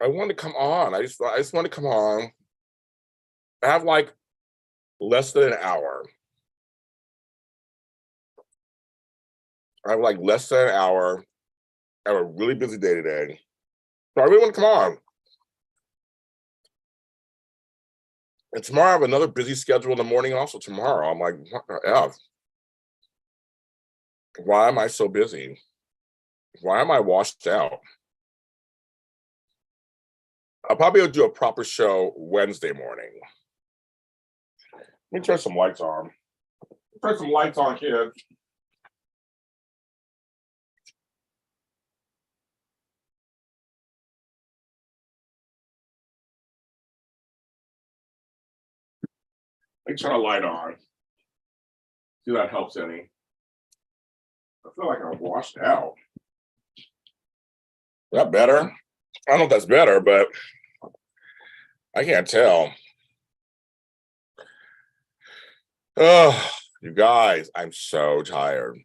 I wanted to come on. I just want to come on. I have like less than an hour. I have like less than an hour. I have a really busy day today. So I really want to come on. And tomorrow I have another busy schedule in the morning also tomorrow. I'm like, what the F? Why am I so busy? Why am I washed out? I'll probably do a proper show Wednesday morning. Let me turn some lights on. Turn some lights on, kids. Let me turn a light on. See if that helps any. I feel like I'm washed out. Is that better? I don't know if that's better, but I can't tell. Oh, you guys, I'm so tired.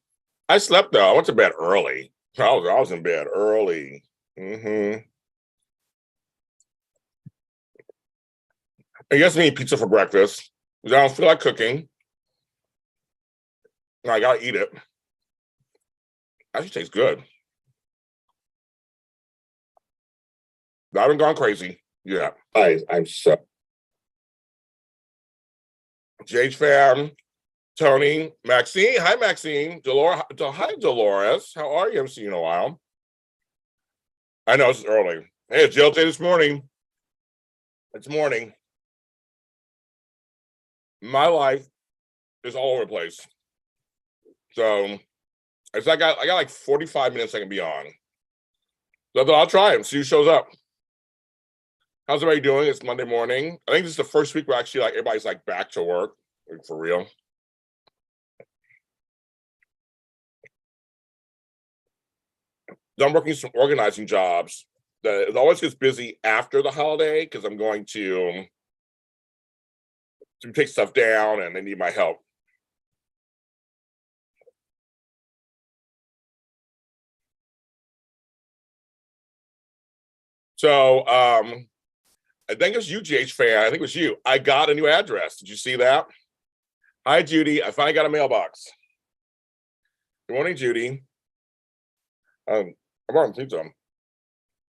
I slept though. I went to bed early. I was in bed early. I guess me eat pizza for breakfast. I don't feel like cooking. I gotta eat it. Actually tastes good. I haven't gone crazy. Yeah. I'm so JH fam, Tony, Maxine. Hi, Maxine. Hi, Dolores. How are you? I haven't seen you in a while. I know it's early. Hey, it's JLJ this morning. It's morning. My life is all over the place. So I got like 45 minutes I can be on. So I'll try it and see who shows up. How's everybody doing? It's Monday morning. I think this is the first week where actually like everybody's like back to work, like, for real. So I'm working some organizing jobs. It always gets busy after the holiday because I'm going to take stuff down and they need my help. So I think it was you, JH fan. I think it was you. I got a new address. Did you see that? Hi, Judy. I finally got a mailbox. Good morning, Judy. I'm ordering pizza.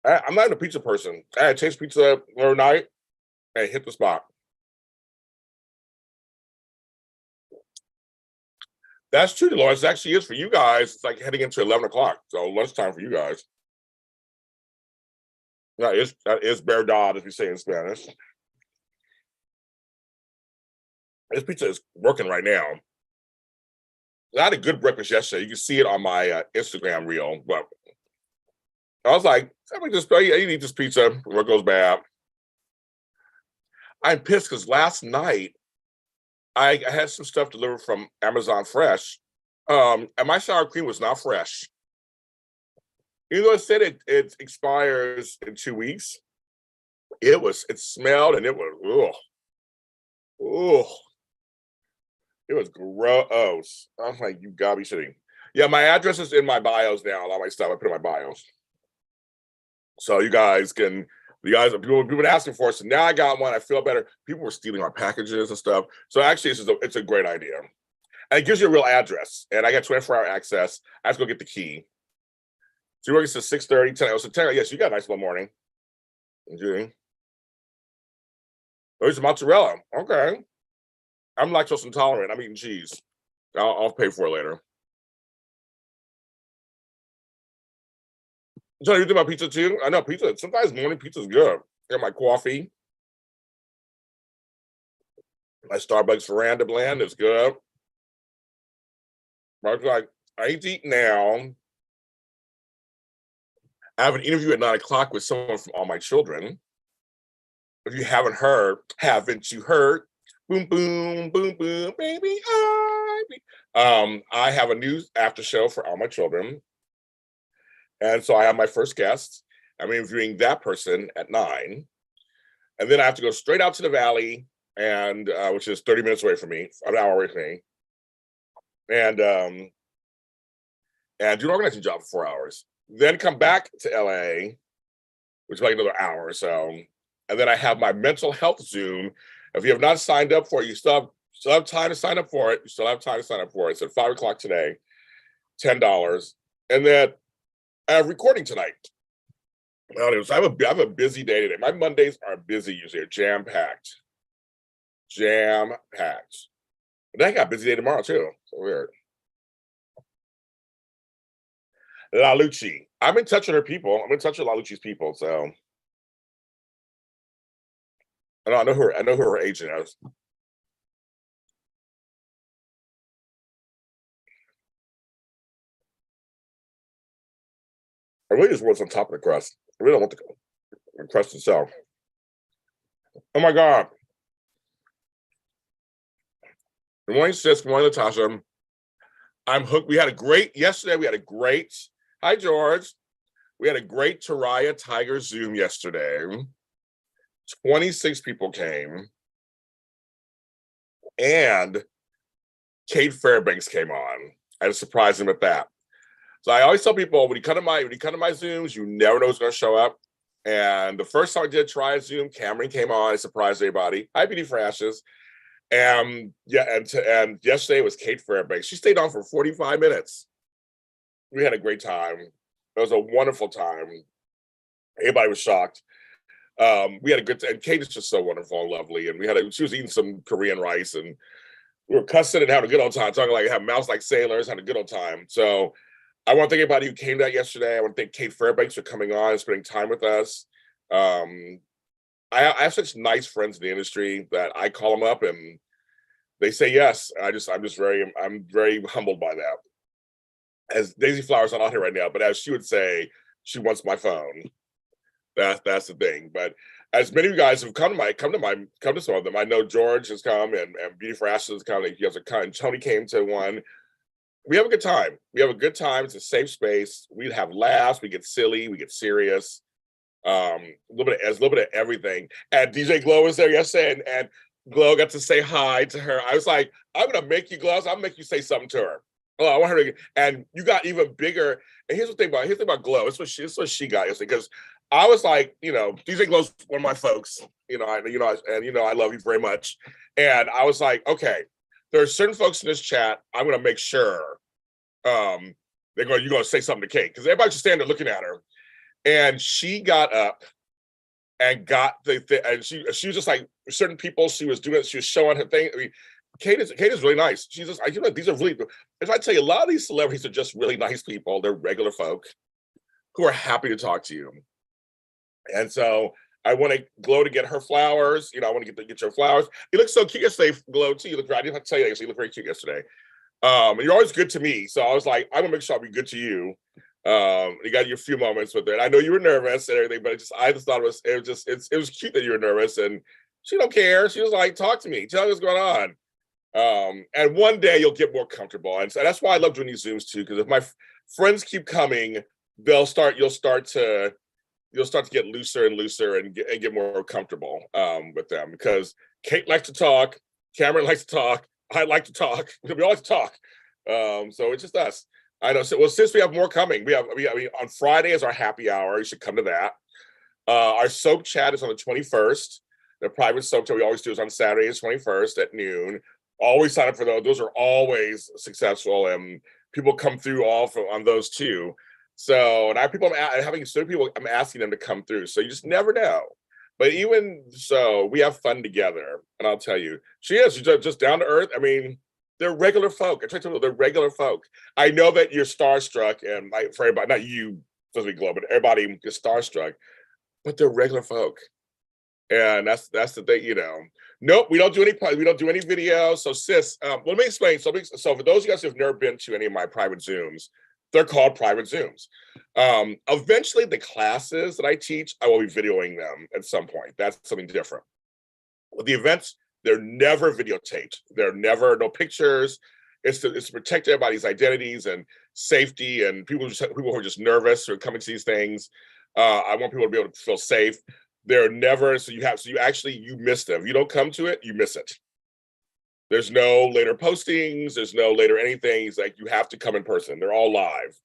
I'm not a pizza person. I had taste pizza the other night and hit the spot. That's true, Dolores. It actually is for you guys. It's like heading into 11 o'clock. So lunchtime for you guys. That is verdad, as we say in Spanish. This pizza is working right now. I had a good breakfast yesterday. You can see it on my Instagram reel. But I was like, I eat this pizza before it goes bad. I'm pissed because last night I had some stuff delivered from Amazon Fresh, and my sour cream was not fresh. Even though it said it expires in 2 weeks, it smelled and it was it was gross. I was like, you gotta be shitting. Yeah, my address is in my bios now. A lot of my stuff I put in my bios, so you guys people have been asking for it. So now I got one. I feel better. People were stealing our packages and stuff. So actually, it's a great idea, and it gives you a real address. And I got 24-hour access. I have to go get the key. So you work until 6:30, 10. So 10. Yes, you got a nice little morning. Enjoy. Oh, it's mozzarella. Okay. I'm lactose intolerant. I'm eating cheese. I'll pay for it later. So you think about pizza too? I know pizza. Sometimes morning pizza is good. I got my coffee. My Starbucks veranda blend is good. I was like, I need to eat now. I have an interview at 9 o'clock with someone from All My Children. If you haven't heard, haven't you heard? Boom, boom, boom, boom, baby. I have a new after show for All My Children. And so I have my first guest. I'm interviewing that person at 9. And then I have to go straight out to the valley, and which is 30 minutes away from me, an hour away from me. And do an organizing job for 4 hours. Then come back to LA which is like another hour or so. And then I have my mental health Zoom. If you have not signed up for it, you still have time to sign up for it. You still have time to sign up for it. It's at 5 o'clock today, $10. And then I have recording tonight. So I have a busy day today. My Mondays are busy usually, jam-packed. Jam-packed. And I got a busy day tomorrow too. So weird. La Lucci. I'm in touch with her people. I'm in touch with La Lucci's people. So I know her. I know who her agent is. I really just want some top of the crust. I really don't want the crust itself. Oh my God. Good morning, sis. Good morning, Natasha. I'm hooked. Yesterday we had a great, hi, George. We had a great Taraya Tiger Zoom yesterday. 26 people came. And Kate Fairbanks came on. I had to surprise him with that. So I always tell people, when you come to my Zooms, you never know who's going to show up. And the first time I did try a Zoom, Cameron came on. I surprised everybody. Hi, Beauty for Ashes. And yesterday was Kate Fairbanks. She stayed on for 45 minutes. We had a great time. It was a wonderful time. Everybody was shocked. We had a good time. And Kate is just so wonderful and lovely. And she was eating some Korean rice, and we were cussing and having a good old time, talking like have mouths like sailors, had a good old time. So I want to thank everybody who came out yesterday. I want to thank Kate Fairbanks for coming on and spending time with us. I have such nice friends in the industry that I call them up and they say yes. I'm very humbled by that. As Daisy Flower's not on here right now, but as she would say, she wants my phone. That's the thing. But as many of you guys have come to some of them. I know George has come and Beauty for Ashes has come. He has a kind. Tony came to one. We have a good time. It's a safe space. We have laughs. We get silly. We get serious. A little bit of everything. And DJ Glow was there yesterday, and Glow got to say hi to her. I was like, I'm gonna make you, Glow. I'm gonna make you say something to her. Oh, I want her to. And you got even bigger. And here's the thing about Glow. It's what she got yesterday, because I was like, DJ Glow's one of my folks. I love you very much. And I was like, okay, there are certain folks in this chat. I'm gonna make sure you're gonna say something to Kate, because everybody's just standing there looking at her. And she got up and got and she was just like certain people. She was showing her thing. I mean, Kate is really nice. She's just, these are really. If I tell you, a lot of these celebrities are just really nice people. They're regular folk who are happy to talk to you. And so I want Glow to get her flowers. I want to get your flowers. You look so cute yesterday, Glow, too. You look right. I didn't have to tell you that. You look very cute yesterday. And you're always good to me. So I was like, I'm gonna make sure I'll be good to you. You got your few moments with it. I know you were nervous and everything, but I just thought it was cute that you were nervous, and she don't care. She was like, talk to me, tell me what's going on. And one day you'll get more comfortable. And so that's why I love doing these Zooms too, because if my friends keep coming, you'll start to get looser and looser and get more comfortable with them, because Kate likes to talk, Cameron likes to talk, I like to talk, we all like to talk. So it's just us. I know. So, well, since we have more coming, we on Friday is our happy hour. You should come to that. Our soap chat is on the 21st. The private soap chat we always do is on Saturday, the 21st at noon. Always sign up for those. Those are always successful, and people come through on those too. So, and I have people, having certain people, I'm asking them to come through. So you just never know. But even so, we have fun together. And I'll tell you, she's just down to earth. I mean, they're regular folk. I try to tell you, they're regular folk. I know that you're starstruck, and for everybody, not you, supposed to be Glow, but everybody is starstruck. But they're regular folk, and that's the thing. Nope, we don't do any video. So, sis, let me explain. So for those of you guys who've never been to any of my private Zooms, they're called private Zooms. Eventually, the classes that I teach, I will be videoing them at some point. That's something different. With the events, they're never videotaped. They're never, no pictures. It's to protect everybody's identities and safety, and people who are just nervous who are coming to these things. I want people to be able to feel safe. They're never, you miss them. If you don't come to it, you miss it. There's no later postings. There's no later anything. It's like, you have to come in person. They're all live.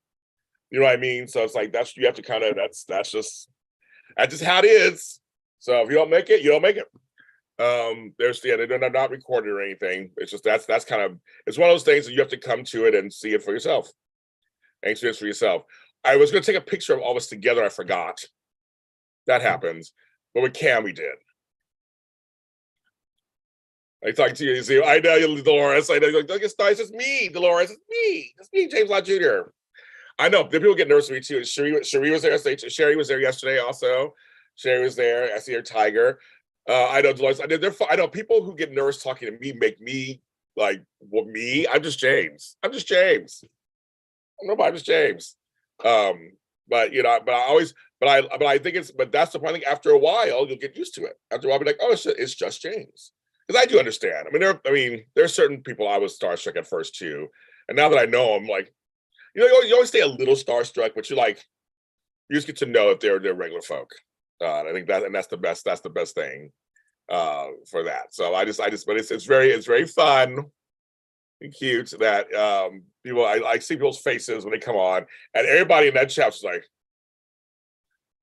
You know what I mean? So it's like, you have to kind of, that's just, That's just how it is. So if you don't make it, you don't make it. They're not recorded or anything. It's just that's kind of, it's one of those things that you have to come to it and see it for yourself. Experience for yourself. I was going to take a picture of all of us together. I forgot. That happens, but with Cam we did. I talked to you. See, I know you, Dolores. I know you're like, it's nice. It's me, Dolores. It's me. It's me, James Lott Jr. I know. The people get nervous with me too. Cherie was there. Sherry was there yesterday. Also, Sherry was there. I see her, Tiger. I know Dolores. I know people who get nervous talking to me make me like, well, me. I'm just James. I'm just James. I'm just James. But you know, but I think but that's the point. I think after a while you'll get used to it. After a while, I'll be like, oh, it's just James. Because I do understand. There's certain people I was starstruck at first too, and now that I know them, like, you always stay a little starstruck, but you just get to know if they're regular folk. I think that's the best thing for that. So but it's very fun and cute that people I see people's faces when they come on, and everybody in that chat's like,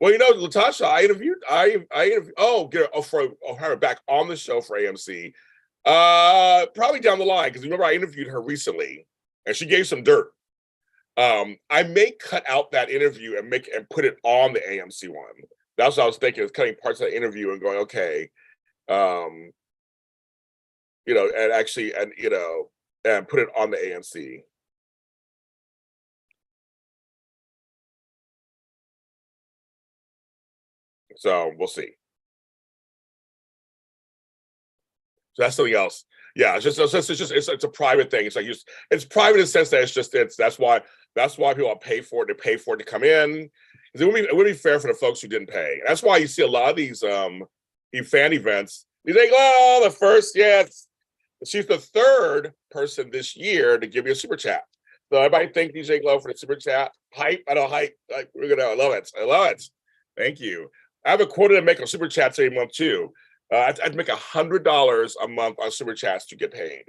well, Latasha, I interviewed her back on the show for AMC. Probably down the line, because remember I interviewed her recently and she gave some dirt. I may cut out that interview and put it on the AMC one. That's what I was thinking, is cutting parts of the interview and going, okay, and put it on the AMC. So we'll see. So that's something else. Yeah, it's a private thing. It's like it's private in the sense that that's why people pay for it. They pay for it to come in. It wouldn't be fair for the folks who didn't pay. That's why you see a lot of these fan events. You think, oh, the first, yes. She's the third person this year to give you a super chat. So everybody thank DJ Glow for the super chat. Hype. I know hype. I love it. I love it. Thank you. I have a quota to make on super chats every month too. I'd make $100 a month on super chats to get paid.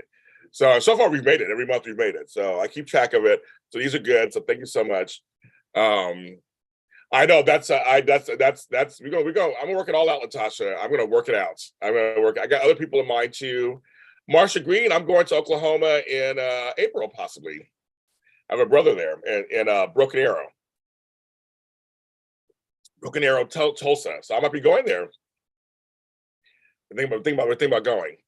So far we've made it. Every month we've made it. So I keep track of it. So these are good. So thank you so much. I know that's we go. I'm gonna work it all out, Latasha. I'm gonna work it out. I got other people in mind too. Marsha Green, I'm going to Oklahoma in April, possibly. I have a brother there in Broken Arrow. Broken Arrow, Tulsa. So I might be going there. Think about going.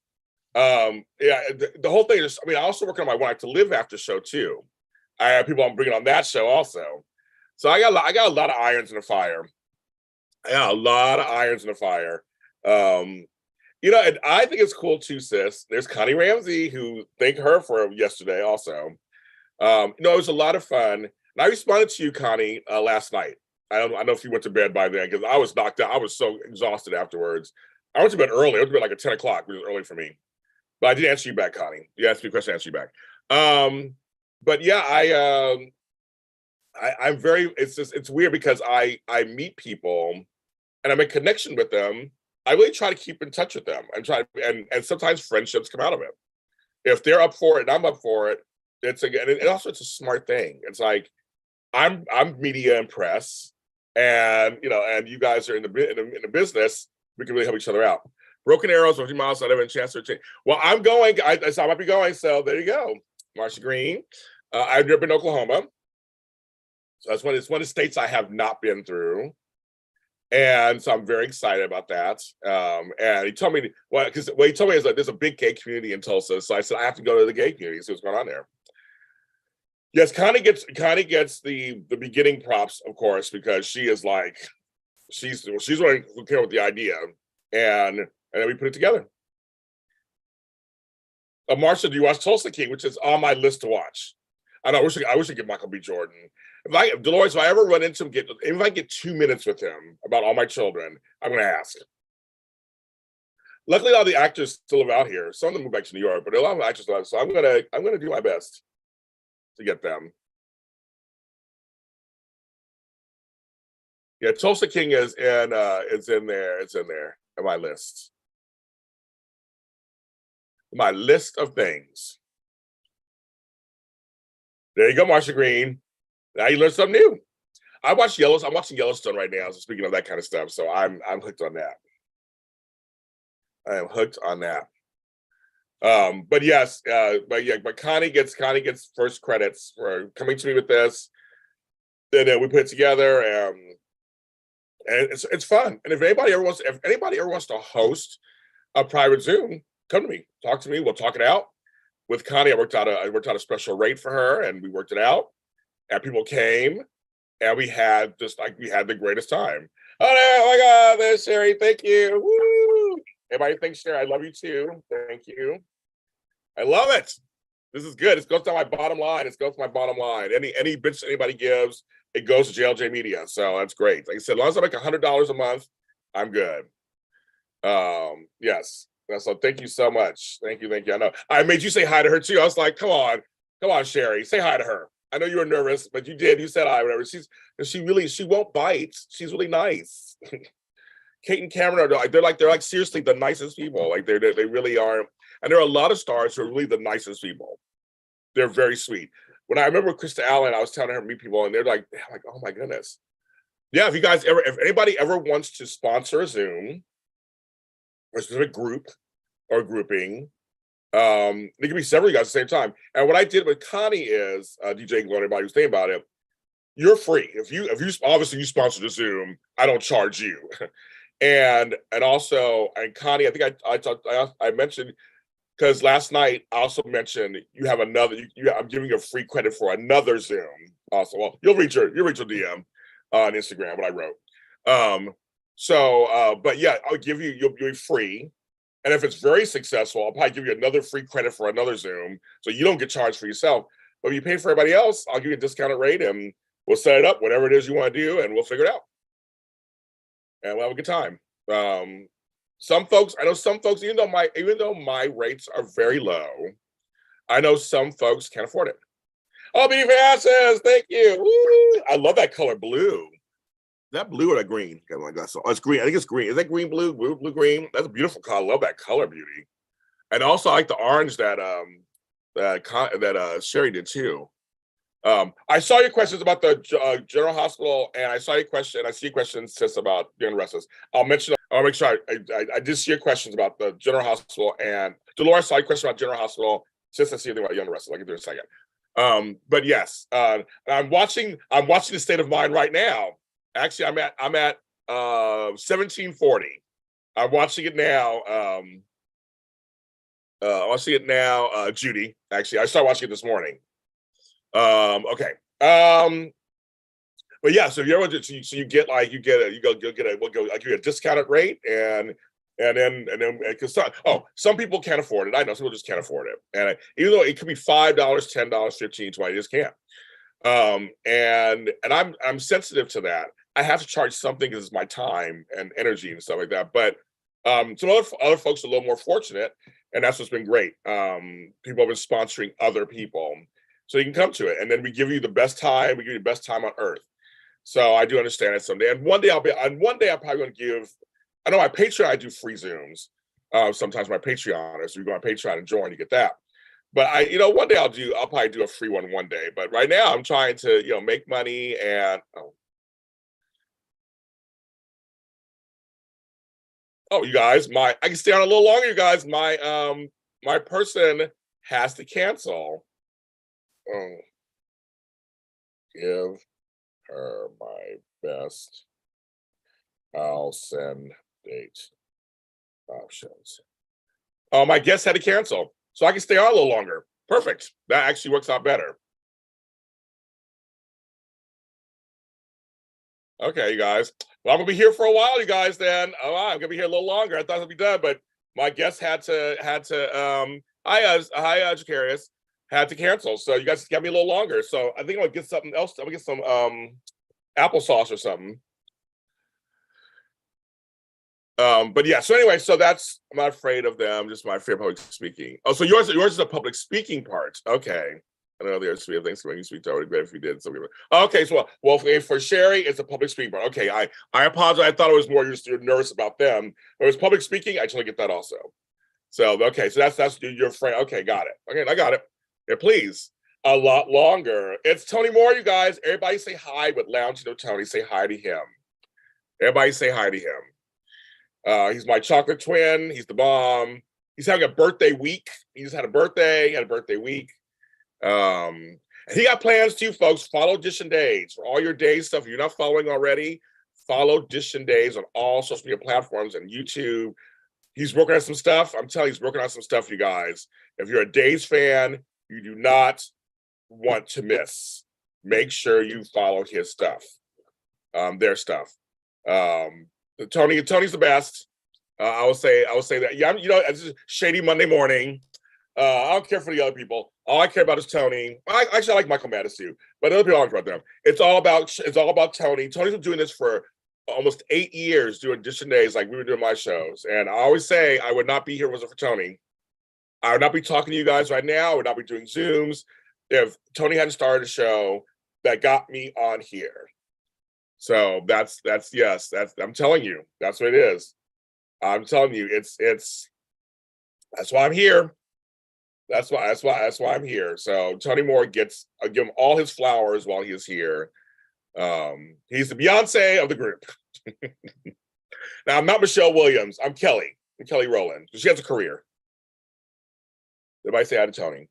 The whole thing is, I also work on my wife to live after show too. I have people I'm bringing on that show also. So I got a lot of irons in the fire. And I think it's cool too, sis. There's Connie Ramsey, who thanked her for yesterday also. It was a lot of fun. And I responded to you, Connie, last night. I don't know if you went to bed by then, because I was knocked out. I was so exhausted afterwards. I went to bed early. I went to bed like at 10 o'clock, which was early for me. But I did answer you back, Connie. You asked me a question, I answered you back. But yeah, I'm very, it's weird because I meet people and I make connection with them. I really try to keep in touch with them and and sometimes friendships come out of it. If they're up for it and I'm up for it, it's a smart thing. It's like, I'm media and press, and you guys are in the business. We can really help each other out. Broken Arrows, 50 miles, so I never had a chance to change. Well, I'm going. I might be going. So there you go, Marsha Green. I've never been to Oklahoma, so it's one of the states I have not been through, and so I'm very excited about that. And he told me, what he told me is that there's a big gay community in Tulsa. So I said I have to go to the gay community and see what's going on there. Yes, Connie gets the beginning props, of course, because she is like, she's the one who came up with the idea, and then we put it together. Marsha, do you watch Tulsa King, which is on my list to watch? I know. I wish I get Michael B. Jordan. Dolores, if I ever run into him, if I get 2 minutes with him about all my children, I'm going to ask. Luckily, all the actors still live out here. Some of them moved back to New York, but a lot of actors live. So I'm gonna do my best to get them. Yeah, Tulsa King is in there. It's in there on my list. My list of things. There you go, Marsha Green. Now you learned something new. I watch Yellowstone. I'm watching Yellowstone right now. So speaking of that kind of stuff, so I'm hooked on that. I am hooked on that. But yes, but Connie gets first credits for coming to me with this. Then we put it together, and it's fun. And if anybody ever wants to host a private Zoom, come to me, talk to me. We'll talk it out. With Connie, I worked out a special rate for her, and we worked it out. And people came, and we had the greatest time. Oh my God, there's Sherry. Thank you. Woo! Everybody thanks Sherry. I love you too. Thank you. I love it. This is good. It goes to my bottom line. Any bitch anybody gives, it goes to JLJ Media. So that's great. Like I said, as long as I make $100 a month, I'm good. Yes. So thank you so much. Thank you. I know I made you say hi to her too. I was like, come on, Sherry, say hi to her. I know you were nervous, but you did. You said hi, whatever. She won't bite. She's really nice. Kate and Cameron they're like seriously the nicest people. Like they really are. And there are a lot of stars who are really the nicest people. They're very sweet. When I remember Krista Allen, I was telling her to meet people, and they're like, oh my goodness. Yeah, if anybody ever wants to sponsor a Zoom or a specific group or grouping, there can be several of you guys at the same time. And what I did with Connie is, DJ Glow, everybody who's thinking about it, you're free. If you obviously you sponsor the Zoom, I don't charge you. and also, and Connie, I think I mentioned, because last night I also mentioned you have another. I'm giving you a free credit for another Zoom. Also, well, you'll reach your DM on Instagram what I wrote. But yeah, you'll be free. And if it's very successful, I'll probably give you another free credit for another Zoom, so you don't get charged for yourself. But if you pay for everybody else, I'll give you a discounted rate, and we'll set it up, whatever it is you want to do, and we'll figure it out. And we'll have a good time. I know some folks, even though my rates are very low, I know some folks can't afford it. Oh, Beanie Fasses, thank you. Woo! I love that color blue. Is that blue or that green? Oh my God, it's green. I think it's green. Is that green, blue, green? That's a beautiful color. I love that color beauty. And also I like the orange that Sherry did too. I saw your questions about the General Hospital, and I see your questions just about Young Restless. I'll make sure I did see your questions about the General Hospital, and Dolores saw your question about General Hospital. Just I see anything about Young Restless. I'll get there in a second. But yes, I'm watching the State of Mind right now. Actually, I'm at 1740. I'm watching it now. Judy, actually, I started watching it this morning. Okay. But yeah, so if you ever you get I'll give you a discounted rate, and then because some people can't afford it. I know some people just can't afford it, and even though it could be $5, $10, $15, $20, just can't. And I'm sensitive to that. I have to charge something because it's my time and energy and stuff like that. But some other folks are a little more fortunate, and that's what's been great. People have been sponsoring other people, so you can come to it, and then we give you the best time. We give you the best time on earth. So I do understand it someday. And one day I'm probably going to give. I know my Patreon, I do free Zooms. Sometimes my Patreon, so you go on Patreon and join, you get that. But one day I'll probably do a free one day. But right now I'm trying to, make money and. Oh, you guys, I can stay on a little longer, you guys. My person has to cancel. Oh, give her my best. I'll send date options. Oh, my guest had to cancel, so I can stay on a little longer. Perfect. That actually works out better. Okay, you guys. Well, I'm gonna be here for a while, you guys. Then I'm gonna be here a little longer. I thought it'd be done, but my guest had to. Hi, Aquarius, had to cancel, so you guys got me a little longer. So I think I'm gonna get something else. I'm gonna get some applesauce or something. But yeah. So anyway, so I'm not afraid of them. Just my fear of public speaking. Oh, so yours is a public speaking part. Okay. I know there's three things when you speak to already better if you did. So okay, so well for Sherry, it's a public speaking part. Okay, I apologize. I thought it was more you're nervous about them. But it was public speaking. I totally get that also. So okay, so that's your friend. Okay, got it. Okay, I got it. Yeah, please. A lot longer. It's Tony Moore, you guys. Everybody say hi with Lounging with Tony. Say hi to him. Everybody say hi to him. He's my chocolate twin. He's the bomb. He's having a birthday week. He just had a birthday. He had a birthday week. And he got plans too, folks. Follow Edition Days for all your days stuff. If you're not following already, follow Edition Days on all social media platforms and YouTube. He's working on some stuff. I'm telling you, he's working on some stuff, you guys. If you're a Days fan, you do not want to miss. Make sure you follow his stuff, their stuff. Tony's the best. I will say that. Yeah, it's just shady Monday morning. I don't care for the other people. All I care about is Tony. Actually, I like Michael Mattis too, but other people I don't care about them. It's all about Tony. Tony's been doing this for almost 8 years, doing Edition Days like we were doing my shows. And I always say I would not be here if it wasn't for Tony. I would not be talking to you guys right now. I would not be doing Zooms if Tony hadn't started a show that got me on here. So that's I'm telling you, that's what it is. I'm telling you, it's that's why I'm here. That's why I'm here. So Tony Moore I give him all his flowers while he is here. He's the Beyonce of the group. Now I'm not Michelle Williams. I'm Kelly Rowland. She has a career. Everybody say hi to Tony.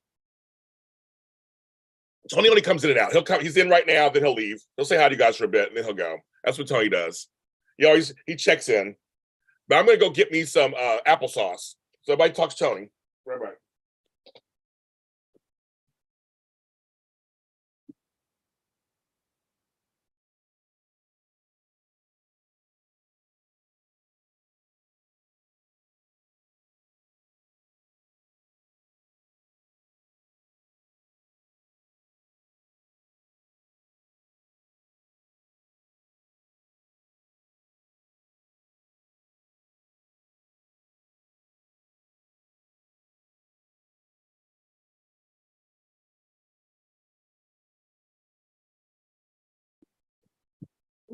Tony only comes in and out. He's in right now, then he'll leave. He'll say hi to you guys for a bit, and then he'll go. That's what Tony does. He checks in. But I'm gonna go get me some applesauce. So everybody talks to Tony. Right.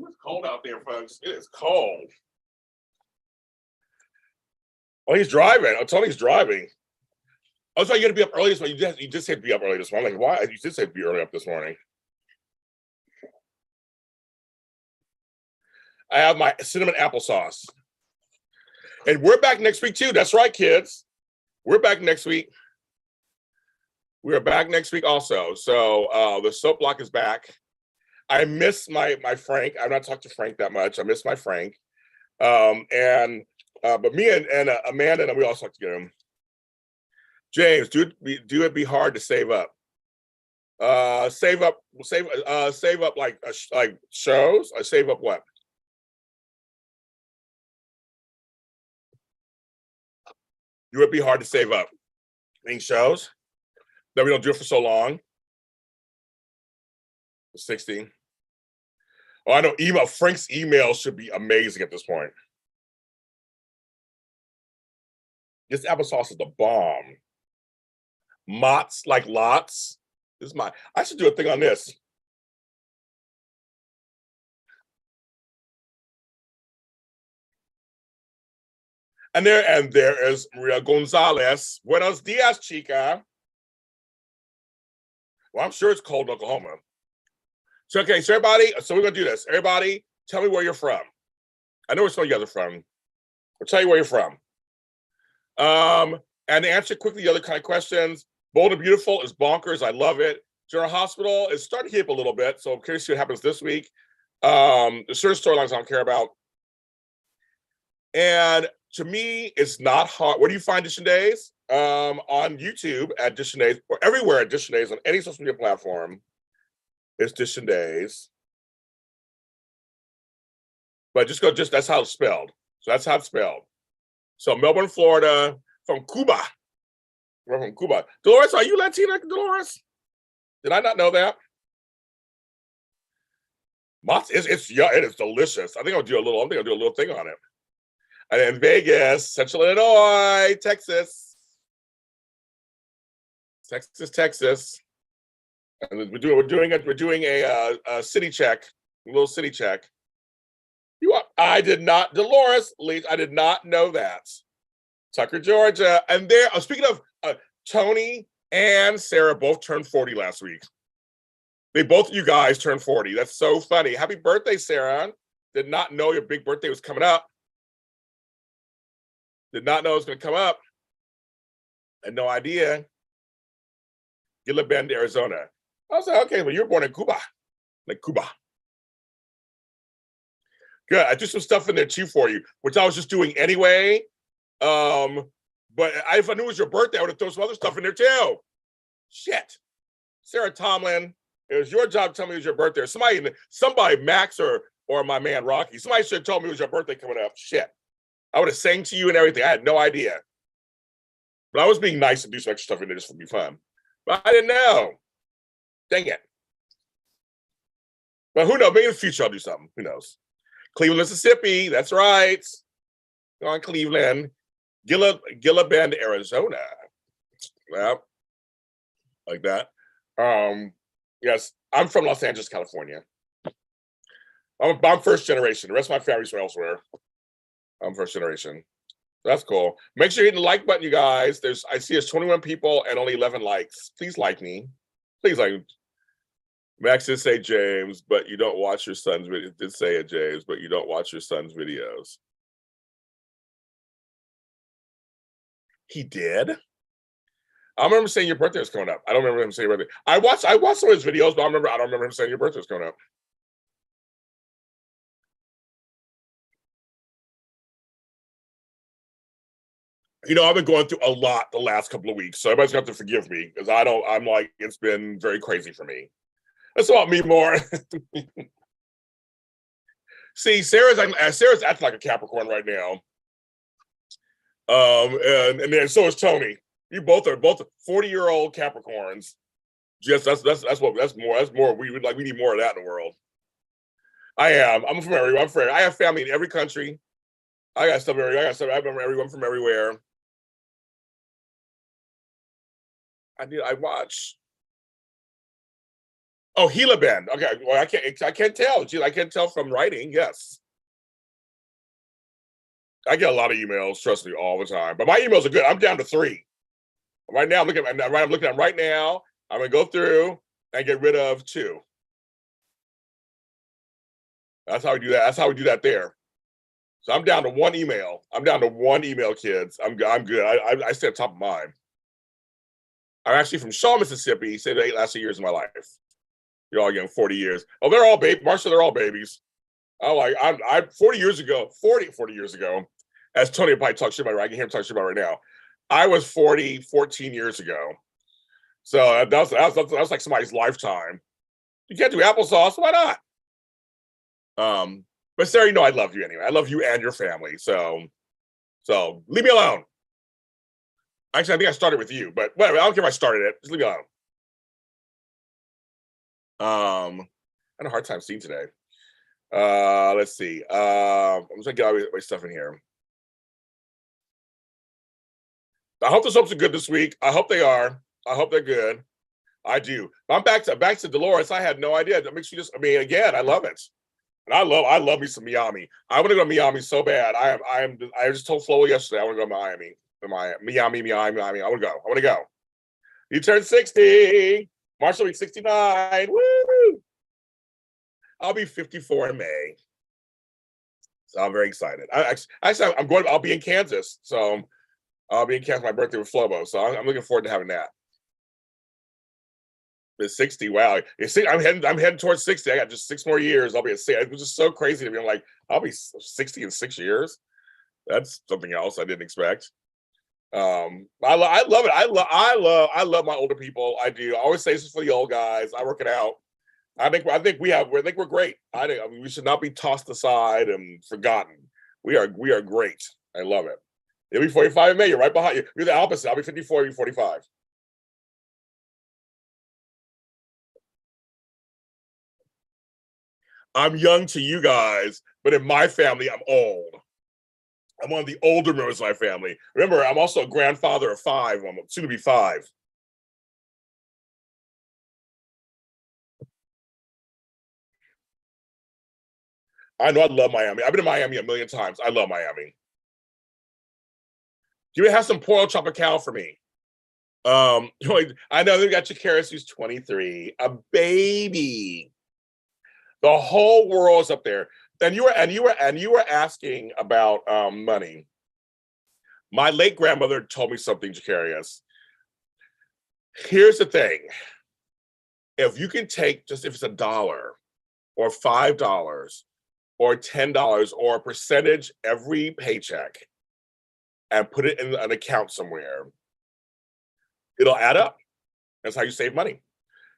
It's cold out there, folks. It is cold. Oh, he's driving. Oh, Tony's driving. Oh, so you got to be up early this morning. You just said be up early this morning. Like, why? You did say be early up this morning. I have my cinnamon applesauce. And we're back next week, too. That's right, kids. We're back next week. We are back next week also. So the soap block is back. I miss my Frank. I've not talked to Frank that much. I miss my Frank. But me and Amanda, and we also like to get him. James, do it be hard to save up? Save up like shows. Or save up what? Do it be hard to save up? Any shows that we don't do it for so long? 16. Oh, I know. Frank's email should be amazing at this point. This applesauce is the bomb. Mott's like lots. I should do a thing on this. And there is Maria Gonzalez. Buenos dias, chica. Well, I'm sure it's cold in Oklahoma. So everybody, we're gonna do this. Everybody, tell me where you're from. I know where some of you guys are from. I'll tell you where you're from. And to answer quickly the other kind of questions, Bold and Beautiful is bonkers. I love it. General Hospital is starting to heat up a little bit, so I'm curious to see what happens this week. There's certain storylines I don't care about. And to me, it's not hard. Where do you find Edition Days? On YouTube at Edition Days, or everywhere at Edition Days, on any social media platform. It's Edition Days. But that's how it's spelled. So that's how it's spelled. So Melbourne, Florida, from Cuba. We're from Cuba. Dolores, are you Latina, Dolores? Did I not know that? It is delicious. I think I'll do a little thing on it. And in Vegas, Central Illinois, Texas. And we're doing a city check, a little city check. I did not, Dolores, I did not know that. Tucker, Georgia. And there, speaking of Tony and Sarah both turned 40 last week. Both of you guys turned 40. That's so funny. Happy birthday, Sarah. Did not know your big birthday was coming up. Did not know it was going to come up. Had no idea. Gila Bend, Arizona. I was like, okay, but you were born in Cuba. Like Cuba. Good. I do some stuff in there too for you, which I was just doing anyway. But if I knew it was your birthday, I would have thrown some other stuff in there too. Shit. Sarah Tomlin, it was your job to tell me it was your birthday. Somebody, Max or my man Rocky, somebody should have told me it was your birthday coming up. Shit. I would have sang to you and everything. I had no idea. But I was being nice and do some extra stuff in there just to be fun. But I didn't know. Dang it. But who knows? Maybe in the future I'll do something. Who knows? Cleveland, Mississippi. That's right. Go on, Cleveland. Gila Bend, Arizona. Well, like that. Yes, I'm from Los Angeles, California. I'm first generation. The rest of my family's from elsewhere. I'm first generation. That's cool. Make sure you hit the like button, you guys. I see there's 21 people and only 11 likes. Please like me. Please like me. Max did say James, but you don't watch your son's video. It did say it, James, but you don't watch your son's videos. He did? I remember saying your birthday was coming up. I don't remember him saying your birthday. I watched some of his videos, but I don't remember him saying your birthday was coming up. You know, I've been going through a lot the last couple of weeks, so everybody's got to forgive me because I'm like, it's been very crazy for me. That's about me more. See, Sarah's acting like a Capricorn right now. And then so is Tony. You both are 40-year-old Capricorns. Just that's more. We need more of that in the world. I am. I'm from everywhere. I have family in every country. I got stuff everywhere. I remember everyone from everywhere. I watch. Oh, Gila Bend. Okay, well, I can't tell. Geez, I can't tell from writing. Yes, I get a lot of emails. Trust me, all the time. But my emails are good. I'm down to 3 right now. I'm looking at them right now. I'm gonna go through and get rid of 2. That's how we do that. That's how we do that there. So I'm down to 1 email. I'm down to 1 email, kids. I'm good. I stay on top of mine. I'm actually from Shaw, Mississippi. Stayed 8 last years of my life. You're all young, 40 years. Oh, they're all babies. Marcia, they're all babies. I'm 40 years ago, as Tony probably talks shit about right. I can hear him talk shit about right now. I was 40, 14 years ago. So that's like somebody's lifetime. You can't do applesauce. Why not? But Sarah, you know I love you anyway. I love you and your family. So leave me alone. Actually, I think I started with you, but whatever. I don't care if I started it. Just leave me alone. I had a hard time seeing today. Let's see. I'm just gonna get all my stuff in here. I hope the soaps are good this week. I hope they are. I hope they're good. I do. I'm back to Dolores. I had no idea. That makes you just. I mean, again, I love it. And I love me some Miami. I want to go to Miami so bad. I just told Flobo yesterday I want to go to Miami. Miami. I want to go. You turned 60. March will be 69. Woo! I'll be 54 in May. So I'm very excited. I'll be in Kansas. So I'll be in Kansas for my birthday with Flobo. So I'm looking forward to having that. It's 60. Wow. I'm heading towards 60. I got just 6 more years. I'll be at 60. It was just so crazy to me. I'm like, I'll be 60 in 6 years. That's something else I didn't expect. I love it. I love my older people. I do. I always say this is for the old guys. I work it out. I think we're great. I mean, we should not be tossed aside and forgotten. We are great. I love it. You'll be 45 in May. You're right behind you. You're the opposite. I'll be 54. You're 45. I'm young to you guys, but in my family, I'm old. I'm one of the older members of my family. Remember, I'm also a grandfather of 5. I'm soon to be 5. I know I love Miami. I've been to Miami a million times. I love Miami. You have some Pollo Tropical for me. I know they've got Jharris who's 23, a baby. The whole world's up there. And you were asking about money. My late grandmother told me something, Jharris. Here's the thing. If you can take, just if it's $1 or $5 or $10 or a percentage every paycheck and put it in an account somewhere, it'll add up. That's how you save money.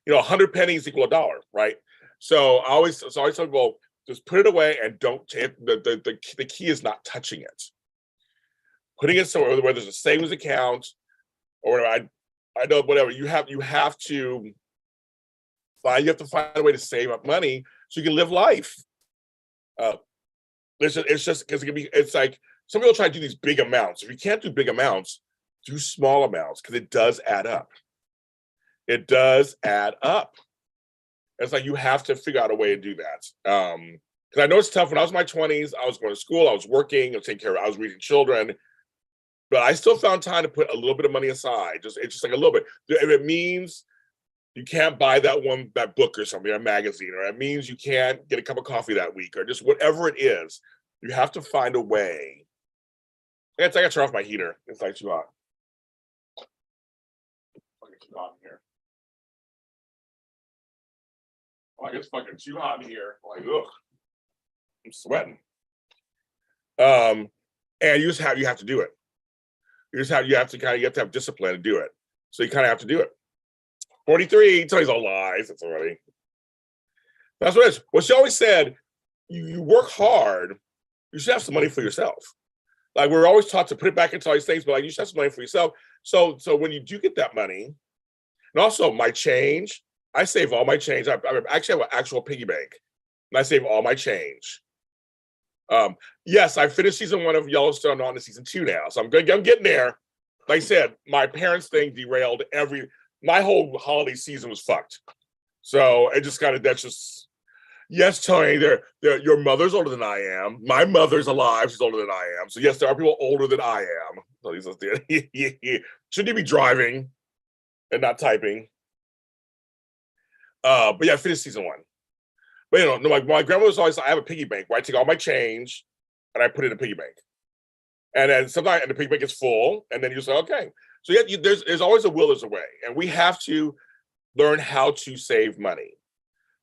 100 pennies equal $1, right? So I always tell people, just put it away and don't take the key is not touching it. Putting it somewhere, whether there's a savings account or whatever. I know whatever you have to find a way to save up money so you can live life. It's just because it's like some people try to do these big amounts. If you can't do big amounts, do small amounts because it does add up. It does add up. It's like you have to figure out a way to do that. Because I know it's tough. When I was in my 20s, I was going to school, I was working, I was raising children, but I still found time to put a little bit of money aside. It's just like a little bit. If it means you can't buy that book or something, or a magazine, or it means you can't get a cup of coffee that week, or just whatever it is, you have to find a way. I gotta turn off my heater. It's like too hot. Fucking too hot in here. Like it's fucking too hot in here. Like, ugh. I'm sweating. And you have to do it. You have to have discipline to do it. So you kind of have to do it. 43, tell you all lies. That's already. That's what it is. Well, she always said, you work hard, you should have some money for yourself. Like we're always taught to put it back into all these things, but like you should have some money for yourself. So when you do get that money, and also my change, I save all my change. I actually have an actual piggy bank, and I save all my change. Yes, I finished season 1 of Yellowstone, on to season 2 now, so I'm getting there. Like I said, my parents' thing derailed my whole holiday season was fucked. So it just that's just, yes, Tony, your mother's older than I am. My mother's alive, she's older than I am. So yes, there are people older than I am. So shouldn't you be driving and not typing? But yeah, I finished season 1. But my grandma was always, I have a piggy bank where I take all my change and I put it in a piggy bank. And then sometimes the piggy bank is full, and then you say, okay. So yeah, there's always a will, there's a way. And we have to learn how to save money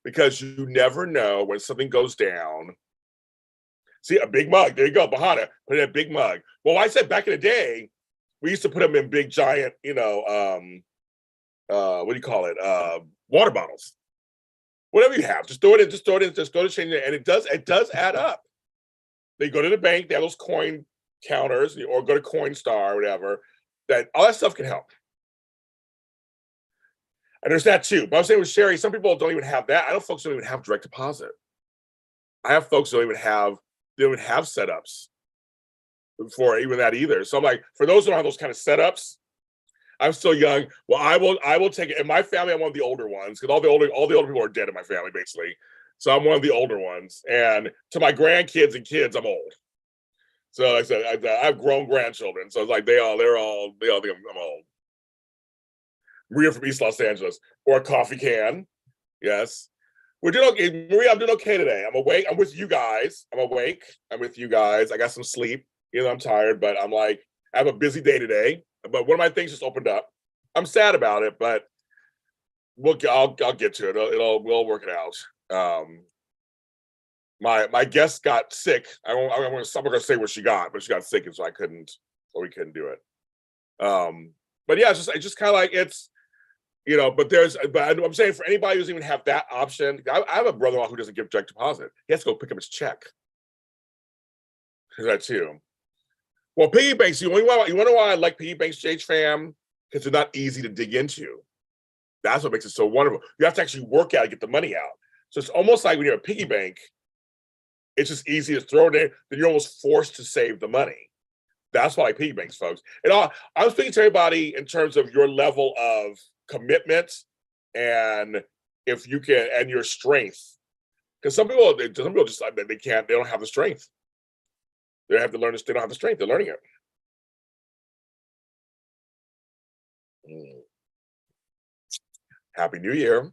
because you never know when something goes down. See, a big mug. There you go, Bahana. Put in a big mug. Well, I said back in the day, we used to put them in big, giant, what do you call it? Water bottles. Whatever you have, just throw it in, just go to change it. And it does add up. They go to the bank, they have those coin counters, or go to Coinstar or whatever. All that stuff can help. And there's that too. But I was saying with Sherry, some people don't even have that. I know folks don't even have direct deposit. I have folks who don't even have setups for even that either. So I'm like, for those who don't have those kind of setups, I'm still young. Well, I will take it. In my family, I'm one of the older ones because all the older people are dead in my family, basically. So I'm one of the older ones. And to my grandkids and kids, I'm old. So like I said, I have grown grandchildren. So it's like they all think I'm old. Maria from East Los Angeles, or a coffee can. Yes. We're doing okay. Maria, I'm doing okay today. I'm awake. I'm with you guys. I'm awake. I'm with you guys. I got some sleep. I'm tired, but I'm like, I have a busy day today. But one of my things just opened up. I'm sad about it, but I'll get to it. We'll work it out. My guest got sick. I'm going to say what she got, but she got sick, and so we couldn't do it. But yeah, it's just kind of like it's, but I'm saying for anybody who doesn't even have that option, I have a brother-in-law who doesn't give direct deposit. He has to go pick up his check. That too. Well, piggy banks, you wonder why I like piggy banks, JH fam? Because they're not easy to dig into. That's what makes it so wonderful. You have to actually work out to get the money out. So it's almost like when you're a piggy bank, it's just easy to throw it in, then you're almost forced to save the money. That's why I like piggy banks, folks. And I'm speaking to everybody in terms of your level of commitment and if you can, and your strength. Because some people just, they don't have the strength. They have to learn this. They don't have the strength. They're learning it. Mm. Happy New Year,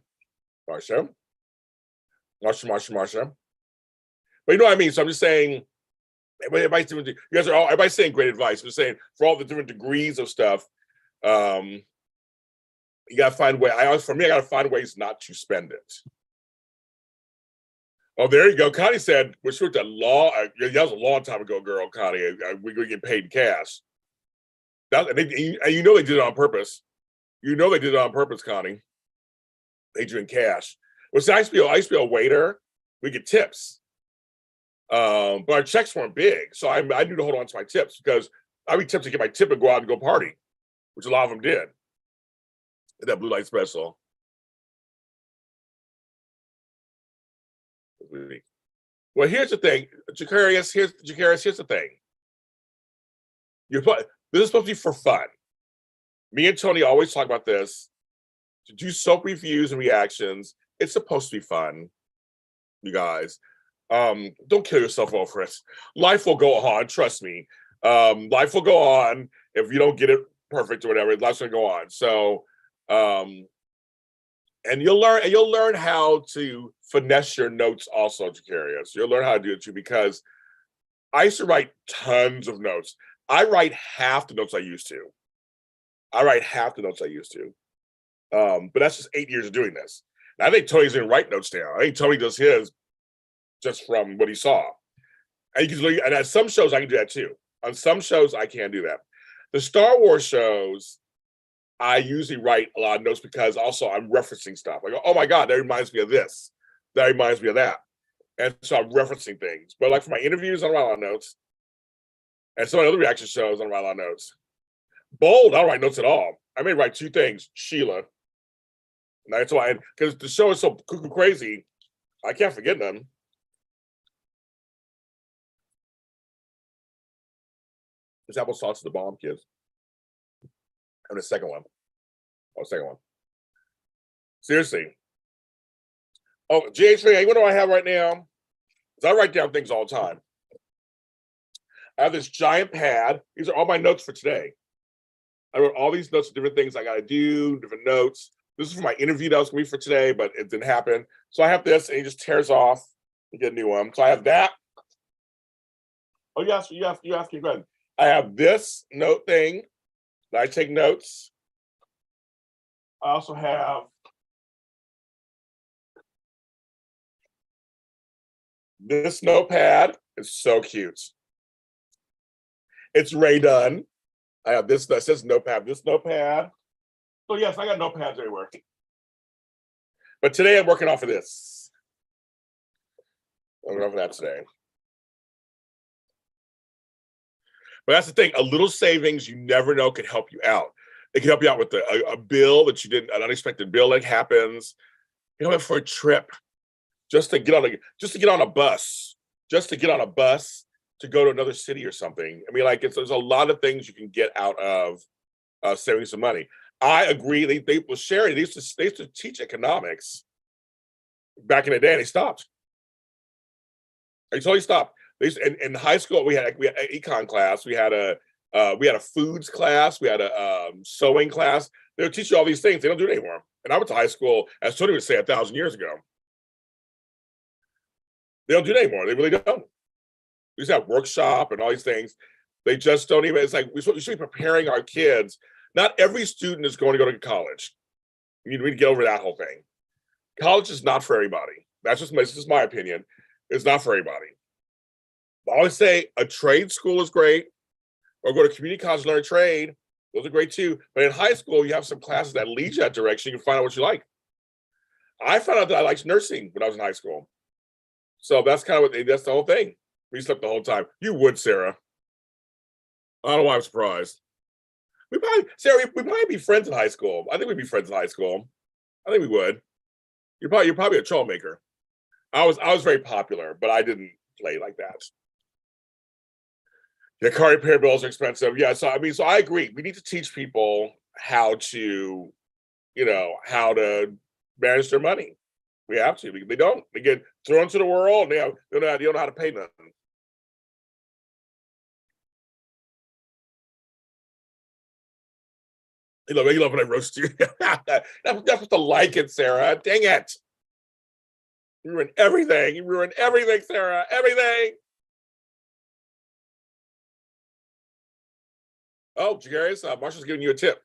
Marsha. Marsha. But you know what I mean? So I'm just saying, everybody's different. You guys are all, everybody's saying great advice. I'm just saying, for all the different degrees of stuff, you gotta find way. For me, I gotta find ways not to spend it. Oh, there you go. Connie said, which was a law. That was a long time ago, girl. Connie, we get paid in cash. And you know they did it on purpose. You know they did it on purpose, Connie. They do in cash. Well, see, I used to be a waiter. We get tips, but our checks weren't big, so I knew to hold on to my tips because I'd be tempted to get my tip and go out and go party, which a lot of them did. That blue light special. Well, here's the thing, Jacarius. Here's the thing. This is supposed to be for fun. Me and Tony always talk about this. To do soap reviews and reactions, it's supposed to be fun, you guys. Don't kill yourself over it. Life will go on, trust me. Life will go on. If you don't get it perfect or whatever, life's gonna go on. So and you'll learn how to finesse your notes also, Jacarius. You'll learn how to do it too, because I used to write tons of notes. I write half the notes I used to. But that's just 8 years of doing this. Now, I think Tony's didn't write notes down. I think Tony does his just from what he saw. And at some shows, I can do that too. On some shows, I can do that. The Star Wars shows, I usually write a lot of notes because also I'm referencing stuff. I go, oh my God, that reminds me of this. That reminds me of that. And so I'm referencing things. But like for my interviews, I don't write a lot of notes. And some of the other reaction shows, I don't write a lot of notes. Bold, I don't write notes at all. I may write two things, Sheila. And that's why, because the show is so cuckoo crazy, I can't forget them. This applesauce is the bomb, kids. And the second one. Oh, second one. Seriously. Oh, GH3, you know what I have right now? Because I write down things all the time. I have this giant pad. These are all my notes for today. I wrote all these notes of different things I got to do, different notes. This is for my interview that was going to be for today, but it didn't happen. So I have this, and it just tears off. You get a new one. So I have that. Oh, yes, you ask your friend. I have this note thing that I take notes. I also have this notepad. It's so cute. It's Ray Dunn. I have this that says notepad. This notepad. So yes, I got notepads everywhere. But today I'm working off of this. I'm working off of that today. But that's the thing. A little savings, you never know, could help you out. It can help you out with a bill that you didn't, an unexpected bill that happens. You know, for a trip, just to get on a bus, to go to another city or something. I mean, like there's a lot of things you can get out of saving some money. I agree. They were sharing. They used to teach economics back in the day, and they stopped. They totally stopped. In high school, we had an econ class. We had a foods class. We had a sewing class. They would teach you all these things. They don't do it anymore. And I went to high school, as Tony would say, 1,000 years ago. They don't do it anymore. They really don't. We used to have workshop and all these things. They just don't even. It's like we should be preparing our kids. Not every student is going to go to college. We need to get over that whole thing. College is not for everybody. That's just my opinion. It's not for everybody. I always say a trade school is great, or go to community college and learn a trade. Those are great too. But in high school, you have some classes that lead you that direction. You can find out what you like. I found out that I liked nursing when I was in high school. So that's kind of that's the whole thing. We slept the whole time. You would, Sarah. I don't know why I'm surprised. Sarah, we might be friends in high school. I think we'd be friends in high school. I think we would. You're probably a troublemaker. I was very popular, but I didn't play like that. Yeah, car repair bills are expensive. Yeah, so I agree. We need to teach people how to manage their money. We have to. They don't. They get thrown into the world. They don't know how to pay nothing. You love when I roast you. That's supposed to like it, Sarah. Dang it. You ruined everything. You ruined everything, Sarah. Everything. Oh, Jarius, Marshall's giving you a tip.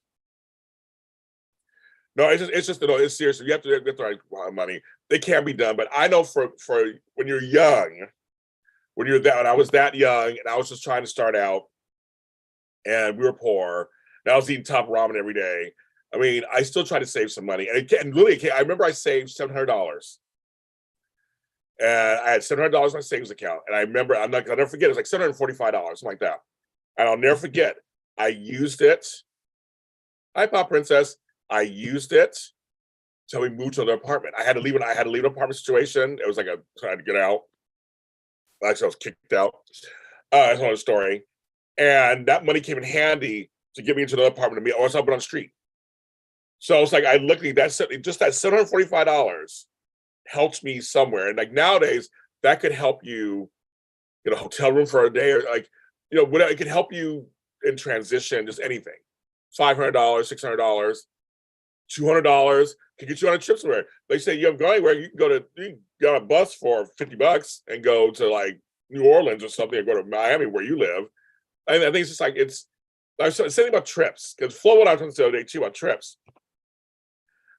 No, it's seriously. You have to write money. They can be done, but I know for when you're young, when I was that young, and I was just trying to start out, and we were poor, and I was eating top ramen every day. I mean, I still try to save some money, and really, I remember I saved $700, and I had $700 in my savings account, and I remember I'll never forget. It was like $745, something like that, and I'll never forget. I used it. Hi, Pop Princess. I used it until we moved to another apartment. I had to leave an apartment situation. It was like trying to get out. Actually, I was kicked out. That's another story. And that money came in handy to get me into another apartment. I was up on the street. So it's like I looked at that, just that $745 helped me somewhere. And like nowadays, that could help you get a hotel room for a day, or like, whatever. It could help you in transition, just anything. $500, $600, $200 can get you on a trip somewhere. They say you haven't gone anywhere. You can get on a bus for $50 and go to like New Orleans or something, or go to Miami where you live. I think it's just like I was saying about trips, because Flobo and I talked the other day too about trips.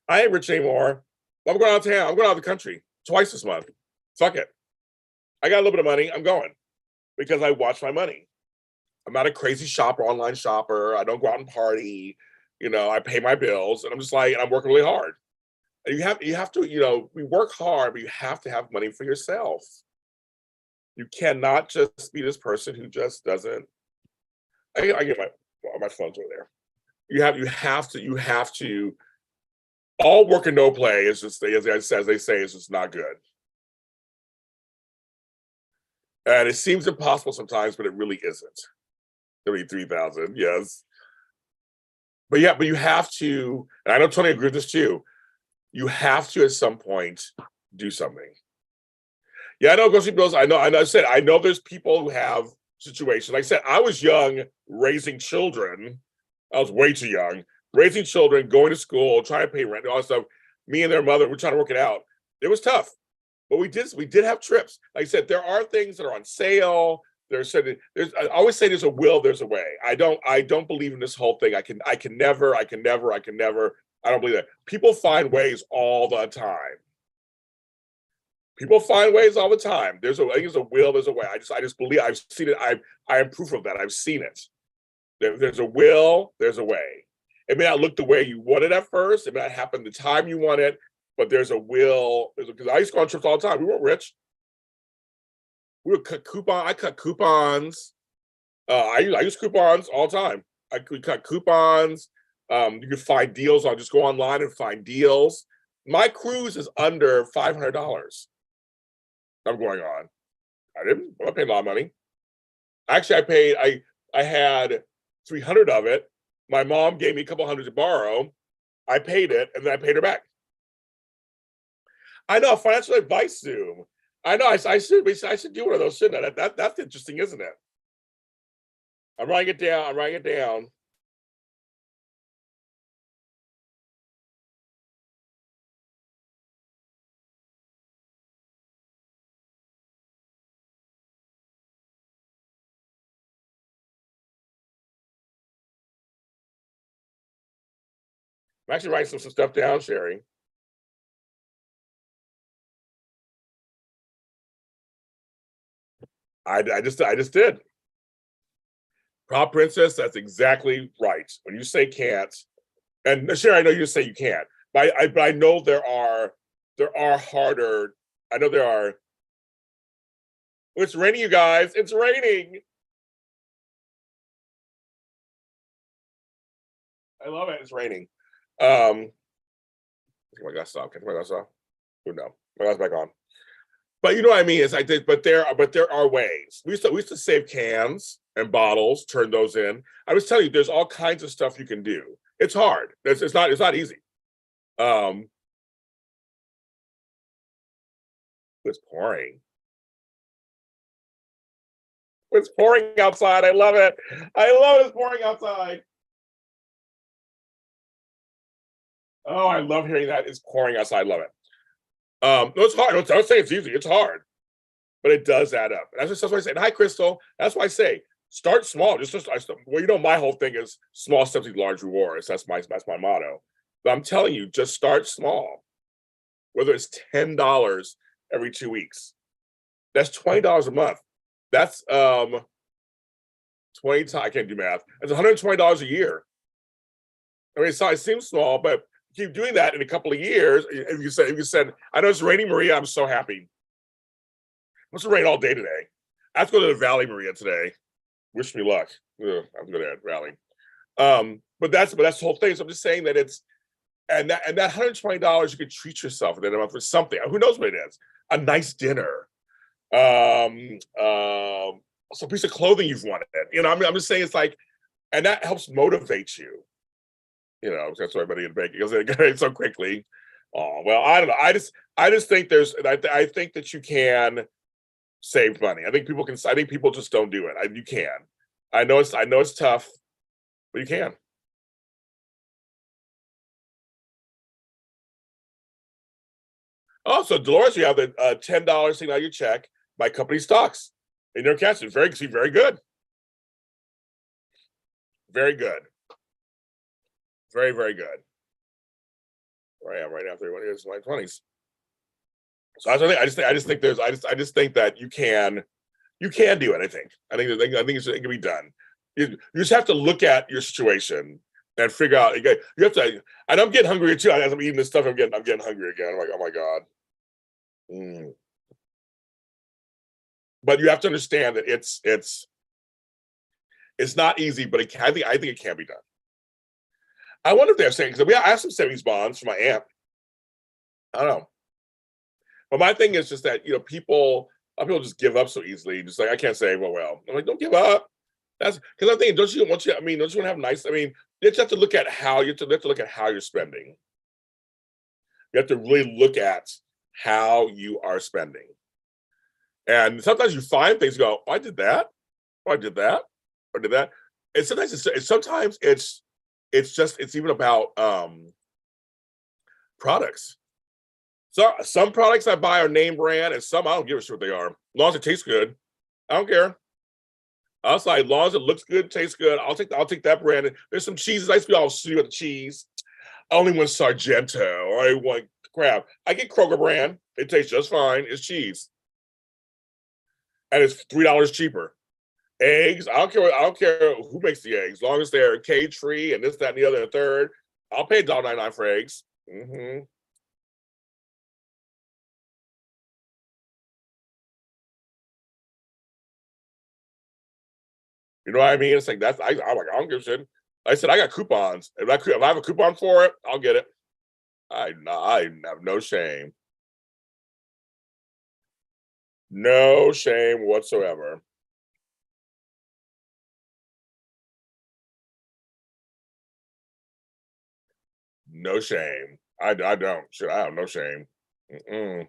I ain't rich anymore. I'm going out of town. I'm going out of the country twice this month. Fuck it. I got a little bit of money. I'm going because I watch my money. I'm not a crazy shopper, online shopper. I don't go out and party. I pay my bills, and I'm just like, I'm working really hard. And you have to, we work hard, but you have to have money for yourself. You cannot just be this person who just doesn't. I get my phone's over there. You have to. All work and no play is just, as they say, is just not good. And it seems impossible sometimes, but it really isn't. 3,000, yes. But you have to, and I know Tony agreed with this too. You have to at some point do something. Yeah, I know grocery bills. I know there's people who have situations. Like I said, I was young raising children. I was way too young raising children, going to school, trying to pay rent, all that stuff. Me and their mother were trying to work it out. It was tough, but we did have trips. Like I said, there are things that are on sale. I always say there's a will, there's a way. I don't believe in this whole thing. I can never. I don't believe that. People find ways all the time. People find ways all the time. I think there's a will, there's a way. I just believe. I've seen it. I am proof of that. I've seen it. There's a will, there's a way. It may not look the way you want it at first. It may not happen the time you want it, but there's a will. Because I used to go on trips all the time. We weren't rich. We would cut coupons. I cut coupons. I use coupons all the time. We cut coupons. You can find deals. I'll just go online and find deals. My cruise is under $500. I'm going on. I paid a lot of money. Actually, I had 300 of it. My mom gave me a couple hundred to borrow. I paid it, and then I paid her back. I know, financial advice Zoom. I know, I should do one of those, shouldn't I? That's interesting, isn't it? I'm writing it down. I'm actually writing some stuff down, Sherry. I just did. Prop Princess, that's exactly right. When you say can't, and Sherry, I know you say you can't, but I know there are harder. I know there are. It's raining, you guys. It's raining. I love it. It's raining. Take my glasses off. Can my glasses off? Oh no, my glasses back on. But you know what I mean? Is I did, but there are ways. We used to save cans and bottles, turn those in. I was telling you, there's all kinds of stuff you can do. It's hard. It's not easy. It's pouring. It's pouring outside. I love it. I love it. It's pouring outside. Oh, I love hearing that. It's pouring outside. I love it. No, it's hard. Don't say it's easy. It's hard, but it does add up. That's why I say. And hi, Crystal. That's why I say start small. Well, you know, my whole thing is small steps lead large rewards. That's my motto. But I'm telling you, just start small. Whether it's $10 every 2 weeks, that's $20 a month. That's 20 times. I can't do math. That's $120 a year. I mean, it seems small, but keep doing that in a couple of years. If you said, I know it's raining, Maria, I'm so happy. It's rain all day today. I have to go to the Valley, Maria, today. Wish me luck. Ugh, I'm going to that Valley. But that's the whole thing. So I'm just saying that it's and that $120 you could treat yourself at the end of the month for something. Who knows what it is? A nice dinner. Some piece of clothing you've wanted. You know, I'm just saying it's like, and that helps motivate you. You know, that's why everybody in banking goes so quickly. Oh, well, I don't know. I just think I think that you can save money. I think people can. I think people just don't do it. You can. I know it's tough, but you can. Also, Dolores, you have the $10 thing on your check by company stocks in your cash. It's very good. Very good. Very, very good. Where I am right after one is my 20s. So I just think that you can do it. I think it can be done. You just have to look at your situation and figure out. You have to. And I'm getting hungry too. As I'm eating this stuff, I'm getting hungry again. I'm like, oh my god. But you have to understand that it's not easy, but I think it can be done. I wonder if they're saying, because I have some savings bonds for my aunt. I don't know. But my thing is just that, you know, people just give up so easily. Just like, I can't save. Well. I'm like, don't give up. That's because I'm thinking, don't you want to have nice? I mean, you have to look at how you're spending. You have to really look at how you are spending. And sometimes you find things, you go, oh, I did that. Oh, I did that. Or did that. And sometimes it's even about products. So some products I buy are name brand, and some I don't give a shit what they are. As long as it tastes good, I don't care. I was like, as long as it looks good, tastes good, I'll take that brand. There's some cheeses I used to be all sweet with the cheese. I only want Sargento. I want crap. I get Kroger brand. It tastes just fine. It's cheese, and it's $3 cheaper. Eggs, I don't care who makes the eggs, as long as they're cage free and this, that, and the other, and third. I'll pay $1.99 for eggs. Mm-hmm. You know what I mean? It's like I'm like, I don't give a shit. I said I got coupons. If I have a coupon for it, I'll get it. I have no shame. No shame whatsoever. No shame. I don't. Shit, I have no shame. Mm-mm.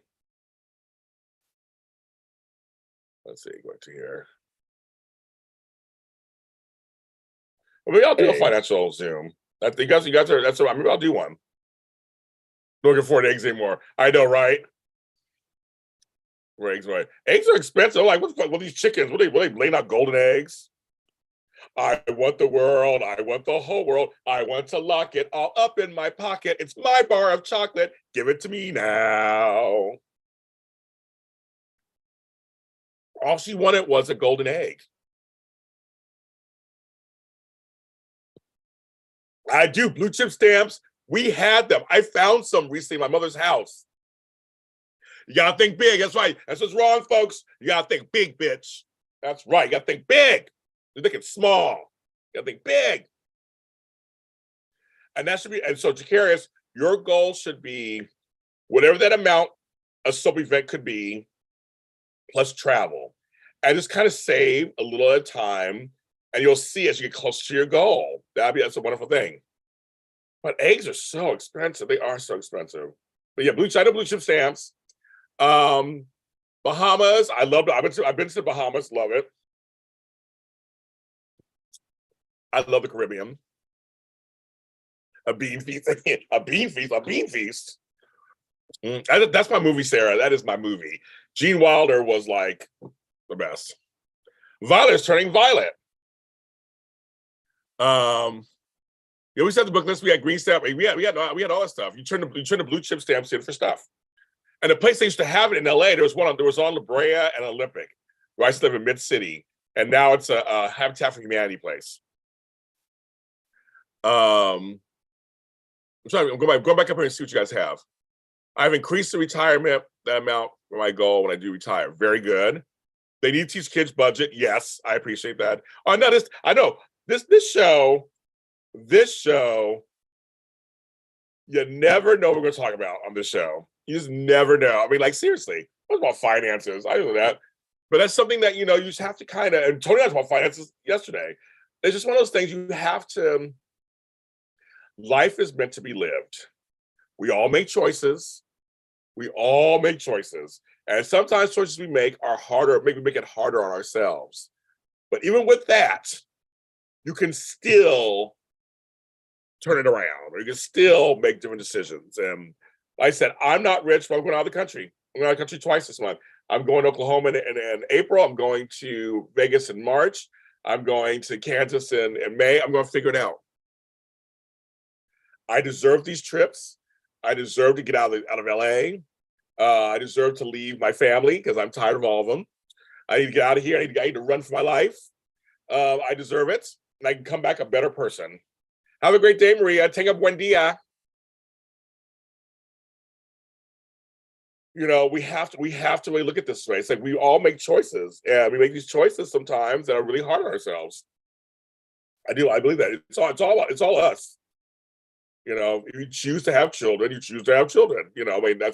Let's see. Go to here. Well, maybe I'll do a financial Zoom. I think you guys are. Maybe I'll do one. Not looking forward to eggs anymore. I know, right? Eggs, right? Eggs are expensive. Like, what the fuck? What these chickens? What they laying out golden eggs? I want the world. I want the whole world. I want to lock it all up in my pocket. It's my bar of chocolate. Give it to me now. All she wanted was a golden egg. I do. Blue chip stamps. We had them. I found some recently in my mother's house. You gotta think big. That's right. That's what's wrong, folks. You gotta think big, bitch. That's right. You gotta think big. You're thinking small. You gotta think big. And that should be, and so Jacarius, your goal should be whatever that amount a soap event could be, plus travel. And just kind of save a little at a time. And you'll see as you get closer to your goal. That's a wonderful thing. But eggs are so expensive. They are so expensive. But yeah, blue chip stamps. Bahamas. I love it. I've been to the Bahamas. Love it. I love the Caribbean. A bean feast. A bean feast. A bean feast. That's my movie, Sarah. That is my movie. Gene Wilder was like the best. Violet's turning violet. We always have the book list. We had green stamp. We had all that stuff. You turn the blue chip stamps in for stuff. And the place they used to have it in LA, there was on La Brea and Olympic, where I used to live in Mid City, and now it's a Habitat for Humanity place. I'm going back up here and see what you guys have. I've increased the retirement amount for my goal when I do retire. Very good. They need to teach kids budget. Yes, I appreciate that. Oh no, this show, you never know what we're going to talk about on this show. You just never know. I mean, like, seriously, what about finances? I know that. But that's something that, you just have to kind of, and Tony asked about finances yesterday. It's just one of those things you have to, life is meant to be lived. We all make choices. And sometimes choices we make are harder, maybe make it harder on ourselves. But even with that, you can still turn it around, or you can still make different decisions. And like I said, I'm not rich, but I'm going out of the country. I'm going out of the country twice this month. I'm going to Oklahoma in April. I'm going to Vegas in March. I'm going to Kansas in May. I'm going to figure it out. I deserve these trips. I deserve to get out of LA. I deserve to leave my family because I'm tired of all of them. I need to get out of here. I need to run for my life. I deserve it. And I can come back a better person. Have a great day, Maria. Tenga buen dia. We have to really look at this way. It's like we all make choices, and we make these choices sometimes that are really hard on ourselves. I believe that it's all us. If you choose to have children, you choose to have children. I mean, I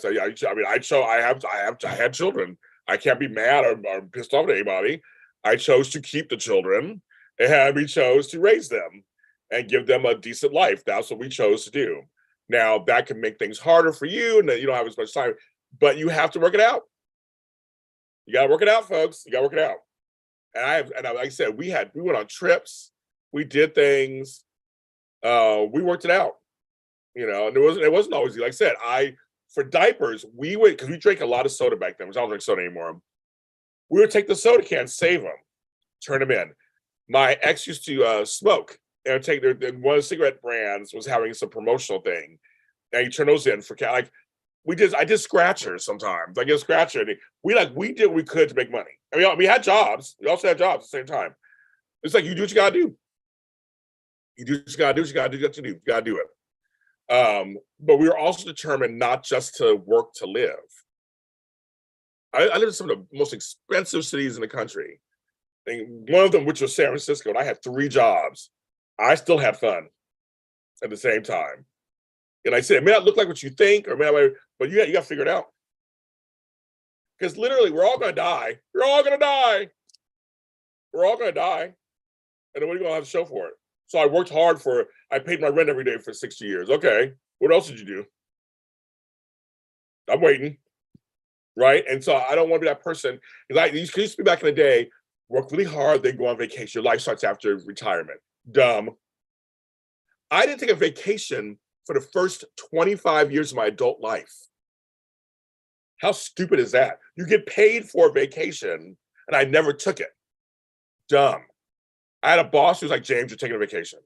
had children. I can't be mad or pissed off at anybody. I chose to keep the children, and we chose to raise them and give them a decent life. That's what we chose to do. Now, that can make things harder for you, and you don't have as much time, but you have to work it out. You got to work it out, folks. You got to work it out. And like I said, we went on trips, we did things, we worked it out. And it wasn't always easy. Like I said, for diapers, we would, because we drank a lot of soda back then, which I don't drink soda anymore. We would take the soda cans, save them, turn them in. My ex used to smoke, and take one of the cigarette brands was having some promotional thing, and you turn those in for like I did scratchers sometimes. I get a scratcher, and we did what we could to make money. I mean, we had jobs. We also had jobs at the same time. It's like you do what you gotta do. You do what you gotta do. You gotta do it. But we were also determined not just to work to live. I lived in some of the most expensive cities in the country. And one of them, which was San Francisco, and I had 3 jobs. I still had fun at the same time. And I said, it may not look like what you think, but you got to figure it out. Because literally, we're all going to die. We're all going to die. We're all going to die. And then what are you going to have to show for it? So I worked hard I paid my rent every day for 60 years. Okay, what else did you do? I'm waiting, right? And so I don't want to be that person. Because I used to be back in the day, work really hard, then go on vacation. Your life starts after retirement. Dumb. I didn't take a vacation for the first 25 years of my adult life. How stupid is that? You get paid for a vacation, and I never took it. Dumb. I had a boss who was like, James, you're taking a vacation.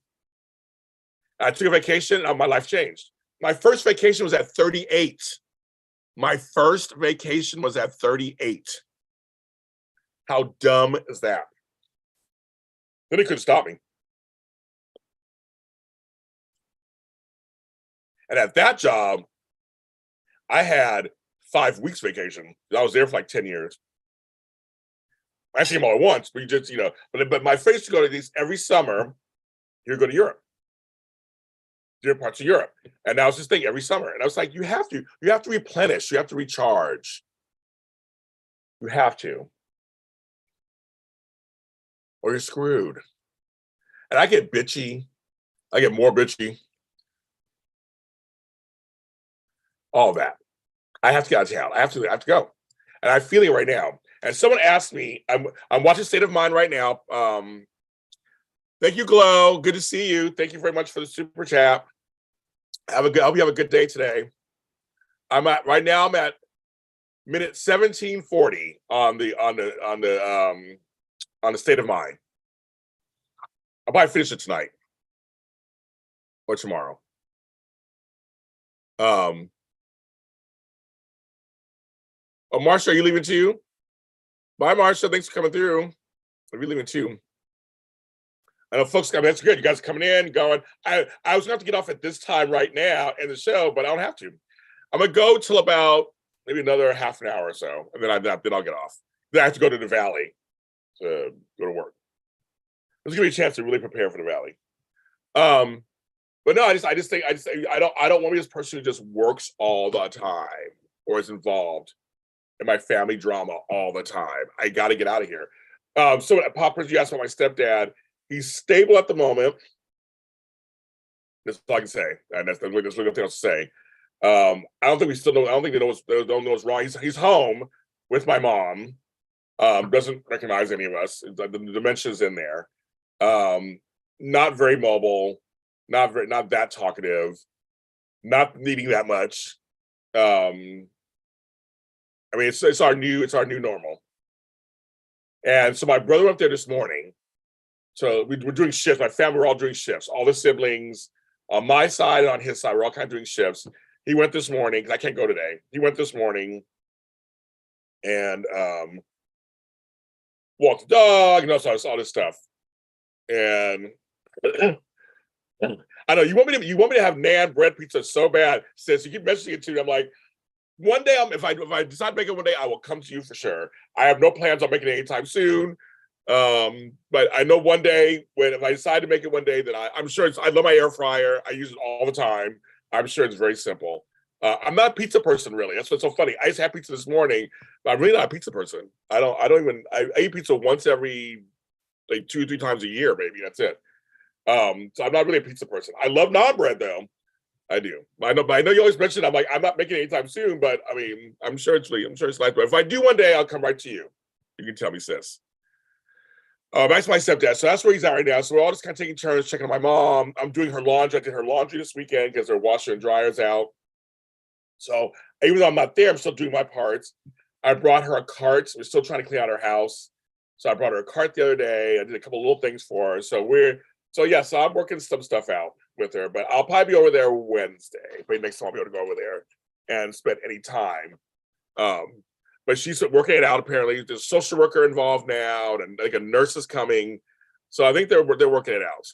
I took a vacation, and my life changed. My first vacation was at 38. My first vacation was at 38. How dumb is that? Then he couldn't stop me. And at that job, I had 5 weeks vacation. I was there for like 10 years. I see them all at once, but but my friends used to go to these every summer. You go to Europe, different parts of Europe. And that was this thing every summer. And I was like, you have to replenish, you have to recharge. You have to. Or you're screwed. And I get bitchy. I get more bitchy. All of that. I have to get out of town. I have to go. And I'm feeling it right now. And someone asked me, I'm watching State of Mind right now. Thank you, Glow. Good to see you. Thank you very much for the super chat. I hope you have a good day today. Right now I'm at minute 1740 on the state of mind. I'll probably finish it tonight or tomorrow. Oh, Marsha, are you leaving too? Bye, Marsha. Thanks for coming through. Are we leaving too? I know folks, that's good. You guys are coming in, going. I was going to have to get off at this time right now in the show, but I don't have to. I'm going to go till about maybe another half an hour or so, and then I'll get off. Then I have to go to the Valley to go to work. There's going to be a chance to really prepare for the Valley. But no, I just think I don't want to be this person who just works all the time or is involved in my family drama all the time. I got to get out of here. So Pop, you asked about my stepdad. He's stable at the moment. That's all I can say, and that's really nothing else to say. I don't think they don't know what's wrong. He's home with my mom. Doesn't recognize any of us. The dementia's in there. Not very mobile. Not that talkative. Not needing that much. I mean, it's our new normal. And so my brother went there this morning. So we're doing shifts. My family, we're all doing shifts. All the siblings on my side and on his side, we're all kind of doing shifts. He went this morning because I can't go today. He went this morning and walked the dog, so I saw this stuff. And I know you want me to have naan bread pizza so bad, sis. You keep messaging it to me. I'm like, one day if I decide to make it one day, I will come to you for sure. I have no plans on making it anytime soon. But I know one day if I decide to make it one day, then I'm sure I love my air fryer. I use it all the time. I'm sure it's very simple. I'm not a pizza person really. That's what's so funny. I just had pizza this morning, but I'm really not a pizza person. I eat pizza once every like 2 or 3 times a year, maybe. That's it. So I'm not really a pizza person. I love naan bread though. I do. I know you always mention I'm not making it anytime soon, but I mean, I'm sure it's like, but if I do one day, I'll come right to you. You can tell me, sis. That's my stepdad. So that's where he's at right now. So we're all just kind of taking turns checking on my mom. I'm doing her laundry. I did her laundry this weekend because her washer and dryer's out. So even though I'm not there, I'm still doing my parts. I brought her a cart. We're still trying to clean out her house. So I brought her a cart the other day. I did a couple little things for her. So I'm working some stuff out with her, but I'll probably be over there Wednesday. But next time I'll be able to go over there and spend any time. But she's working it out. Apparently, there's a social worker involved now, and like a nurse is coming. So I think they're working it out.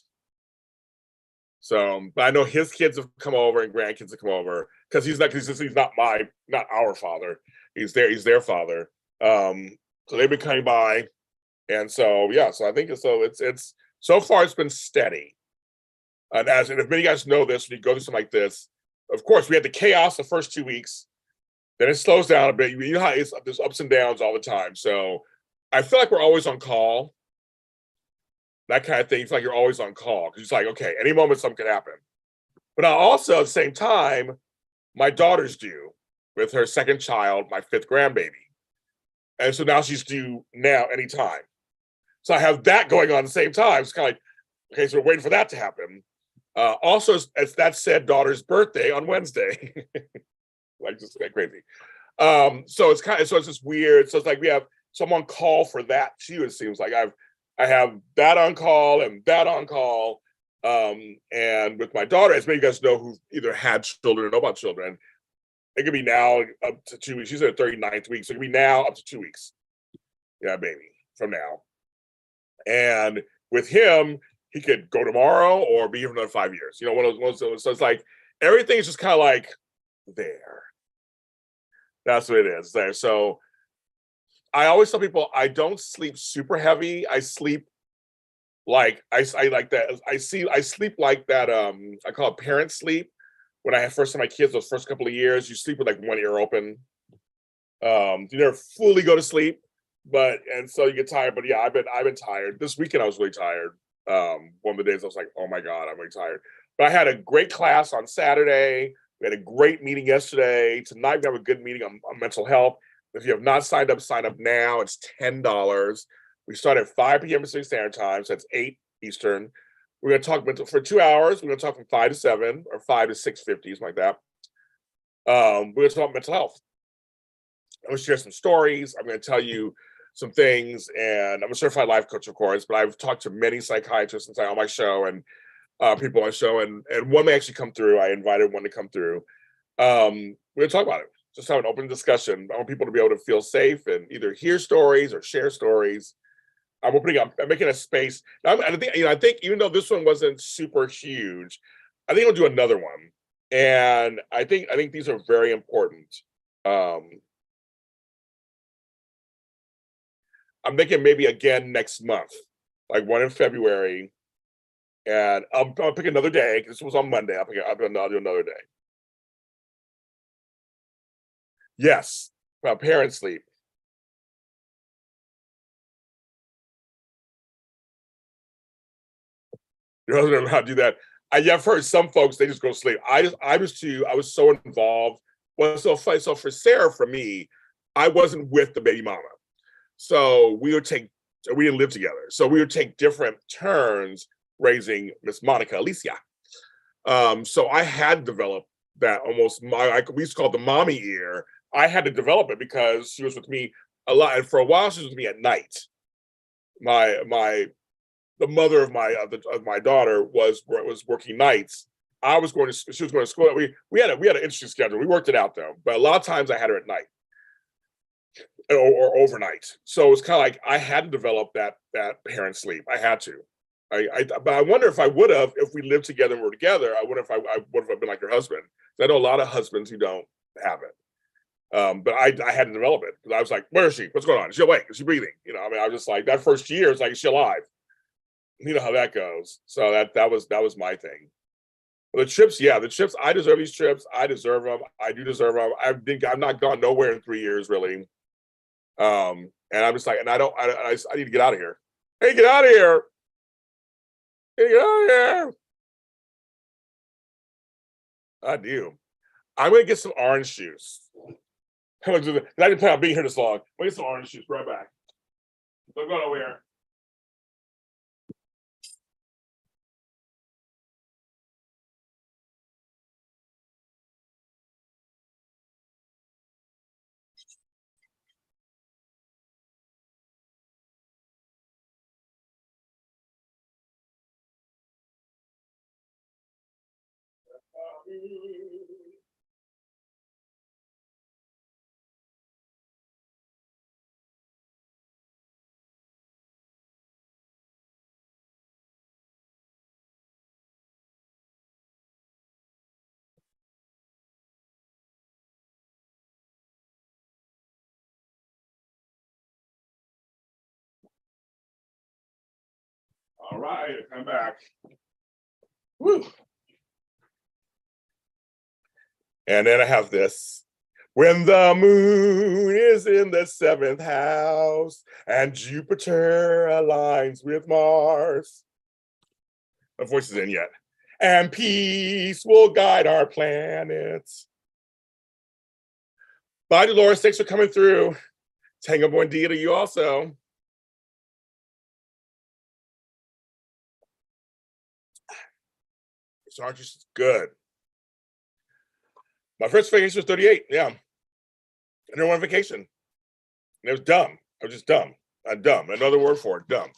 So, but I know his kids have come over and grandkids have come over because he's not our father. He's their father. So they've been coming by, and so yeah. So I think it's so far it's been steady. And if many of you guys know this, when you go through something like this, of course we had the chaos the first 2 weeks. Then it slows down a bit. You know how there's ups and downs all the time. So I feel like we're always on call. That kind of thing. You feel like you're always on call because it's like, okay, any moment something could happen. But also at the same time, my daughter's due with her second child, my 5th grandbaby. And so now she's due now anytime. So I have that going on at the same time. It's kind of like, okay, so we're waiting for that to happen. Also, as that said, daughter's birthday on Wednesday. Like just crazy. So it's just weird. So it's like I'm on call for that too. It seems like I have that on call and that on call. And with my daughter, as many of you guys know who either had children or know about children, it could be now up to 2 weeks. She's in her 39th week, so it could be now up to 2 weeks. Yeah, baby, from now. And with him, he could go tomorrow or be here for another 5 years. One of those. So it's like everything is just kind of like there. That's what it is there. So I always tell people I don't sleep super heavy. I sleep like I like that. I sleep like that. I call it parent sleep. When I first had my kids, those first couple of years, you sleep with like one ear open. You never fully go to sleep, and so you get tired. But yeah, I've been tired. This weekend I was really tired. One of the days I was like, oh my God, I'm really tired. But I had a great class on Saturday. We had a great meeting yesterday. Tonight we have a good meeting on mental health. If you have not signed up, sign up now. It's $10. We start at 5 p.m. Pacific Standard Time, so that's 8 Eastern. We're going to talk for 2 hours. We're going to talk from 5 to 7 or 5 to 6:50, something like that. We're going to talk mental health. I'm going to share some stories. I'm going to tell you some things, and I'm a certified life coach, of course, but I've talked to many psychiatrists on my show and people on my show, and one may actually come through. I invited one to come through. We're going to talk about it. Just have an open discussion. I want people to be able to feel safe and either hear stories or share stories. I'm making a space. I think even though this one wasn't super huge, I think I'll do another one. And I think these are very important. I'm thinking maybe again next month, like one in February, and I'll pick another day. This was on Monday. I'll do another day. Yes, about parent sleep. Your husband know how to do that. I've heard some folks, they just go to sleep. I was so involved. Well, so for Sarah, for me, I wasn't with the baby mama. So we didn't live together. So we would take different turns raising Miss Monica Alicia. So I had developed that we used to call it the mommy ear. I had to develop it because she was with me a lot. And for a while, she was with me at night. The mother of my daughter was working nights. She was going to school. We had an interesting schedule. We worked it out though, but a lot of times I had her at night or overnight. So it was kind of like I had to develop that parent sleep. I had to. But I wonder if I would have, if we lived together and were together, I wonder if I would have been like your husband. I know a lot of husbands who don't have it. But I had to develop it because I was like, where is she? What's going on? Is she awake? Is she breathing? I was just like, that first year, it's like, is she alive? You know how that goes. So that was my thing. But the trips, I deserve these trips. I deserve them. I do deserve them. I've not gone nowhere in 3 years really. And I'm just like, and I need to get out of here. Hey, get out of here. Hey, get out of here. I do. I'm gonna get some orange juice. I didn't plan on being here this long. I'm gonna get some orange juice right back. Don't go nowhere. All right, I'm back. Woo. And then I have this. When the moon is in the 7th house and Jupiter aligns with Mars. My voice is in yet. And peace will guide our planets. Bye, Dolores. Thanks for coming through. Tango buen dia to you also. This orange juice is good. My first vacation was 38. Yeah. I never went on vacation. And it was dumb. I was just dumb. I'm dumb. Another word for it, dumb.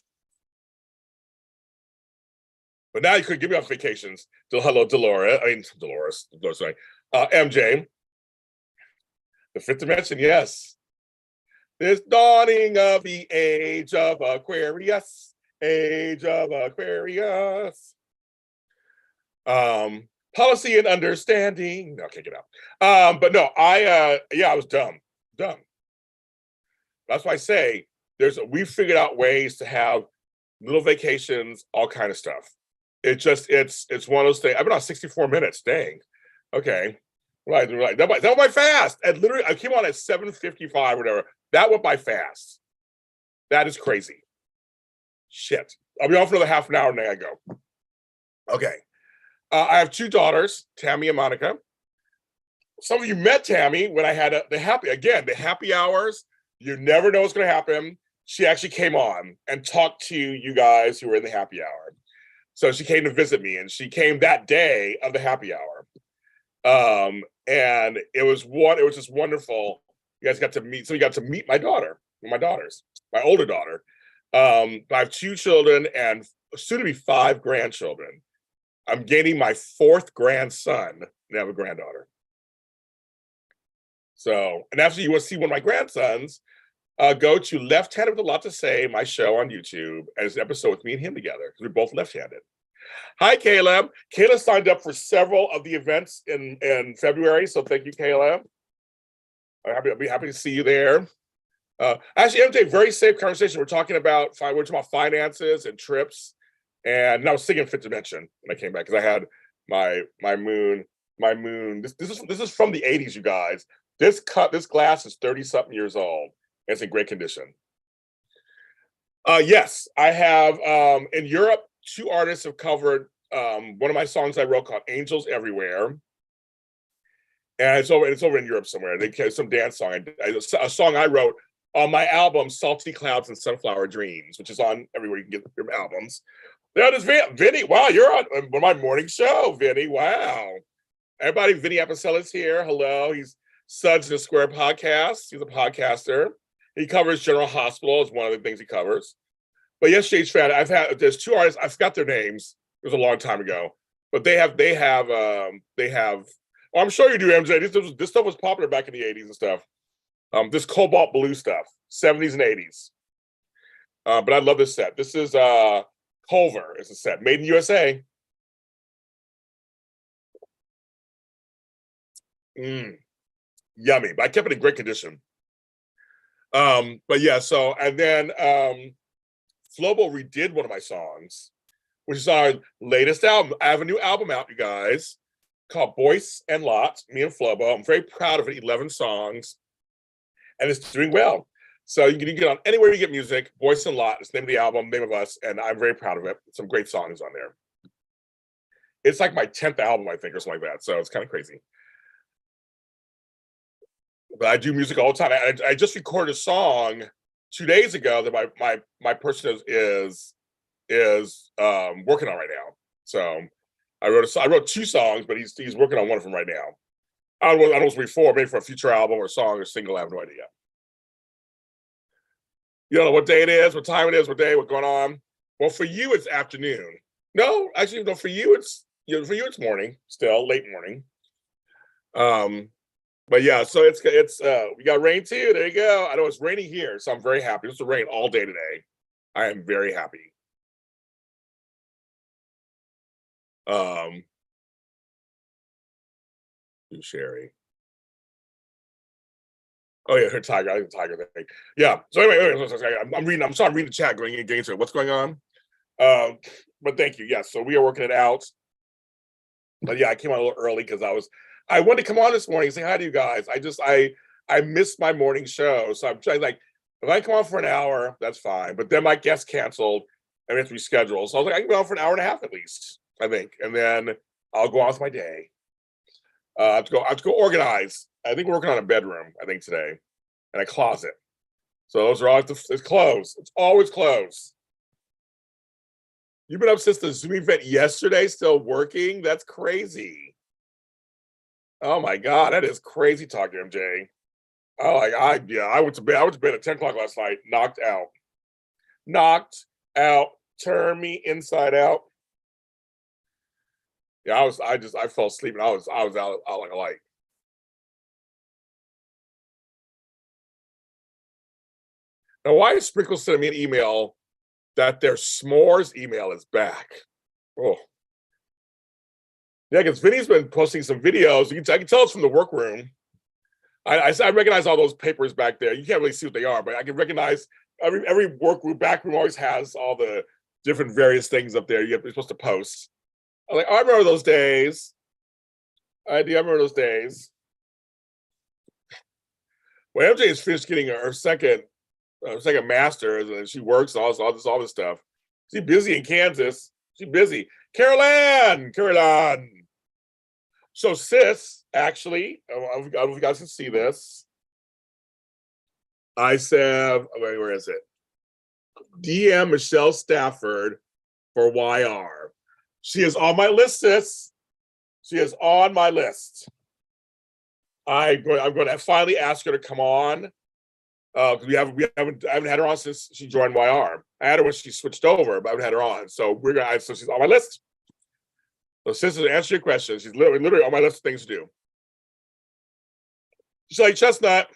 But now you could give me off vacations. Hello, Dolores, sorry. MJ. The 5th dimension, yes. This dawning of the age of Aquarius. Age of Aquarius. Policy and understanding. No, can't get out. But no, I was dumb. That's why I say we figured out ways to have little vacations, all kind of stuff. It's one of those things. I've been on 64 minutes. Dang. Okay. Right. That went by fast. And literally, I came on at 7:55 or whatever. That went by fast. That is crazy. Shit. I'll be on for another half an hour and then I go. Okay. I have 2 daughters, Tammy and Monica. Some of you met Tammy when I had the happy hours. You never know what's going to happen. She actually came on and talked to you guys who were in the happy hour. So she came to visit me, and she came that day of the happy hour. And it was just wonderful. You guys got to meet, so you got to meet my daughters, my older daughter. I have 2 children and soon to be 5 grandchildren. I'm gaining my 4th grandson and have a granddaughter. So, and after you want to see one of my grandsons, go to Left-Handed with a Lot to Say, my show on YouTube, as an episode with me and him together, because we're both left-handed. Hi, Caleb. Caleb signed up for several of the events in February, so thank you, Caleb. I'll be happy to see you there. Actually, MJ, very safe conversation. We're talking about finances and trips, and I was singing Fifth Dimension when I came back because I had my moon. This is from the 80s, you guys. This glass is 30-something years old. It's in great condition. Yes, I have in Europe. 2 artists have covered one of my songs I wrote called "Angels Everywhere," and it's over in Europe somewhere. They have some dance song, a song I wrote on my album "Salty Clouds and Sunflower Dreams," which is on everywhere you can get your albums. There is Vinny. Wow, you're on one of my morning show, Vinny. Wow, everybody. Vinny Apicella's here. Hello, he's Suds in the Square podcast. He's a podcaster. He covers General Hospital is one of the things he covers. But yes, Stage Fan, there's 2 artists, I forgot their names. It was a long time ago. But they have well, I'm sure you do, MJ. This stuff was popular back in the 80s and stuff. This cobalt blue stuff, 70s and 80s. But I love this set. This is Culver. It's a set made in USA. Yummy. But I kept it in great condition. But yeah, so, and then Flobo redid one of my songs, which is our latest album. I have a new album out, you guys, called Boyce and Lot, me and Flobo. I'm very proud of it, 11 songs, and it's doing well. So you can get on anywhere you get music. Boyce and Lot is the name of the album, name of us, and I'm very proud of it. Some great songs on there. It's like my 10th album, I think, or something like that, so it's kind of crazy. But I do music all the time. I just recorded a song 2 days ago that my person is working on right now. So I wrote 2 songs, but he's working on one of them right now. I don't know what's before, maybe for a future album or song or single. I have no idea. You don't know what day it is, what time it is, what's going on. Well, for you it's afternoon. No, actually, no. For you it's morning, still late morning. But yeah, so it's we got rain too. There you go. I know it's raining here, so I'm very happy. It's rain all day today. I am very happy. Sherry. Oh yeah, her tiger. I think the tiger thing. Yeah. So anyway, I'm reading the chat, getting into it. What's going on? But thank you. Yes. So we are working it out. But yeah, I came on a little early because I wanted to come on this morning and say hi to you guys. I missed my morning show. So I'm trying, like, if I come on for an hour, that's fine. But then my guest canceled and we have to reschedule. So I was like, I can go on for an hour and a half at least, I think. And then I'll go on with my day. I have to go organize. I think we're working on a bedroom, I think, today, and a closet. So those are all it's closed. It's always closed. You've been up since the Zoom event yesterday, still working? That's crazy. Oh my God, that is crazy talk, MJ. Oh, I went to bed. I went to bed at 10 o'clock last night, knocked out, turn me inside out. Yeah, I fell asleep and I was out like a light. Now, why is Sprinkle sending me an email that their s'mores email is back? Oh. Yeah, because Vinny's been posting some videos. I can tell it's from the workroom. I recognize all those papers back there. You can't really see what they are, but I can recognize every workroom, back room always has all the different various things up there you're supposed to post. I'm like, I remember those days. I do. I remember those days. Well, MJ is finished getting her second master's, and she works and all this stuff. She's busy in Kansas. She's busy. Caroline. So sis, actually, I don't know if you guys can see this. I said, where is it? DM Michelle Stafford for YR. She is on my list, sis. She is on my list. I'm going to finally ask her to come on. I haven't had her on since she joined YR. I had her when she switched over, but I haven't had her on. So so she's on my list. So sister, to answer your question, she's literally on my list of things to do. Shelly Chestnut.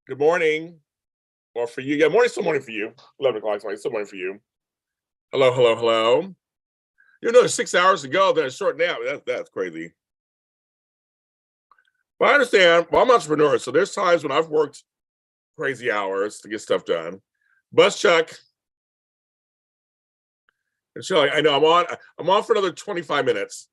Good morning. Or for you. Yeah, morning, still morning for you. 11 o'clock, still morning for you. Hello, hello, hello. You know, 6 hours to go, then a short nap. That's crazy. But I understand. Well, I'm an entrepreneur, so there's times when I've worked crazy hours to get stuff done. Bus Chuck. And Shelly, I know I'm on for another 25 minutes.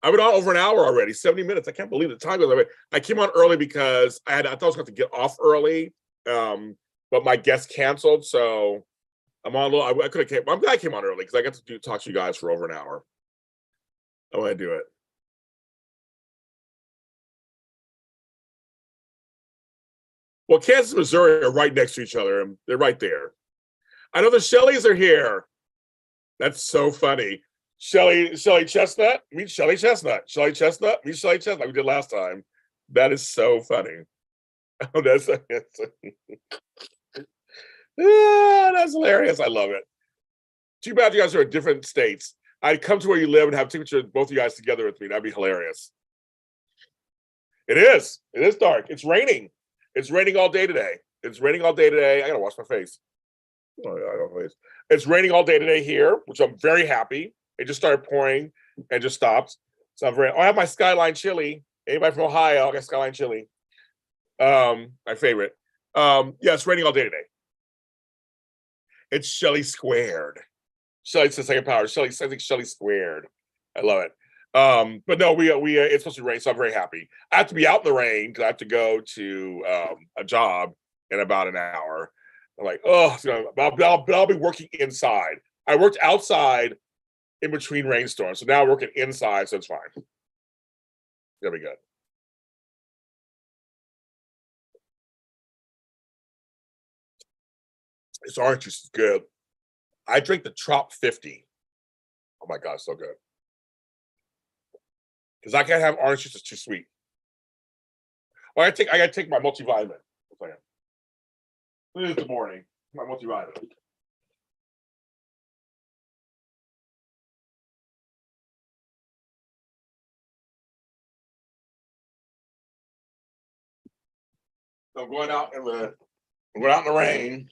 I've been on over an hour already, 70 minutes. I can't believe the time goes away. I came on early because I thought I was going to get off early, but my guest canceled, so I'm on a little. I could have came. I'm glad I came on early because I got to talk to you guys for over an hour. I want to do it. Well, Kansas and Missouri are right next to each other, and they're right there. I know the Shellys are here. That's so funny. Shelly Chestnut, meet Shelly Chestnut. Shelly Chestnut, meet Shelly Chestnut. We did last time. That is so funny. Oh, that's hilarious. I love it. Too bad you guys are in different states. I'd come to where you live and have pictures of both of you guys together with me. That'd be hilarious. It is. It is dark. It's raining. It's raining all day today. It's raining all day today. I gotta wash my face. It's raining all day today here, which I'm very happy. It just started pouring and just stopped. So I have my Skyline chili. Anybody from Ohio? I got Skyline chili. My favorite. Yeah, it's raining all day today. It's Shelly squared. Shelly says second power. Shelly says it's Shelly squared. I love it. But no, we it's supposed to rain, so I'm very happy. I have to be out in the rain because I have to go to a job in about an hour. I'm like, oh, but I'll be working inside. I worked outside in between rainstorms, so now I'm working inside, so it's fine. It'll be good. This orange juice is good. I drink the Trop 50. Oh my god, so good. Because I can't have orange juice; it's too sweet. Well, I gotta take my multivitamin. It is the morning. My multivitamin. So I'm going out in the rain.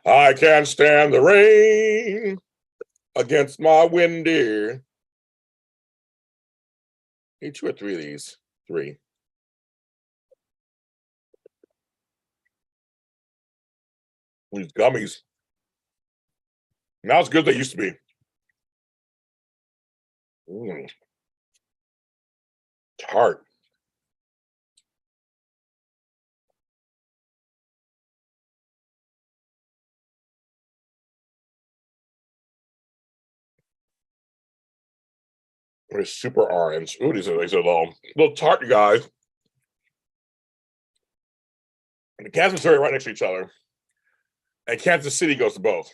I can't stand the rain against my window. Need 2 or 3 of these. 3. These gummies. Not as good as they used to be. Tart. It's super orange. Ooh, these are little tart, you guys. And the Kansas Missouri right next to each other. And Kansas City goes to both.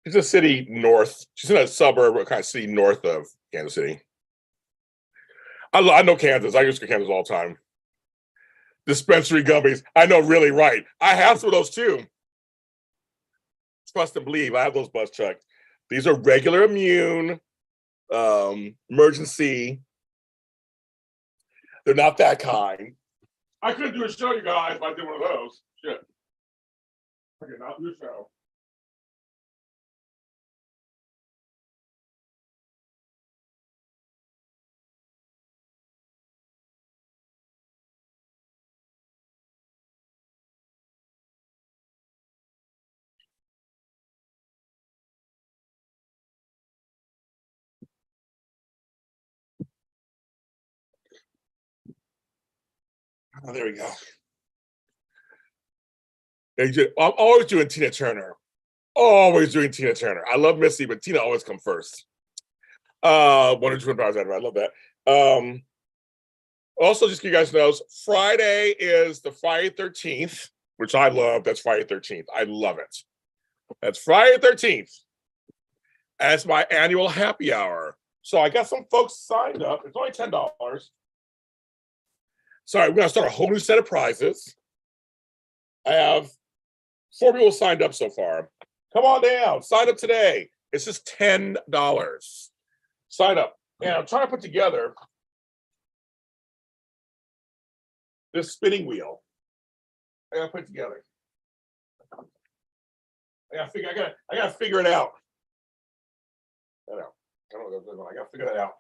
She's a city north. She's in a suburb, kind of city north of Kansas City. I know Kansas. I used to Kansas all the time. Dispensary gummies. I know, really right. I have some of those too. Trust and believe. I have those, Bus Chuck. These are regular immune, emergency. They're not that kind. I couldn't do a show, you guys, if I did one of those. Shit. I could not do a show. Oh, there we go. I'm always doing Tina Turner. Always doing Tina Turner. I love Missy, but Tina always comes first. Wonder Twin Powers. I love that. Also, just so you guys know, Friday is the Friday 13th, which I love. That's Friday 13th. I love it. That's Friday 13th. And it's my annual happy hour. So I got some folks signed up. It's only $10. Sorry, we're going to start a whole new set of prizes. I have 4 people signed up so far. Come on down. Sign up today. It's just $10. Sign up. And I'm trying to put together this spinning wheel. I gotta put it together. I gotta figure it out. I gotta figure that out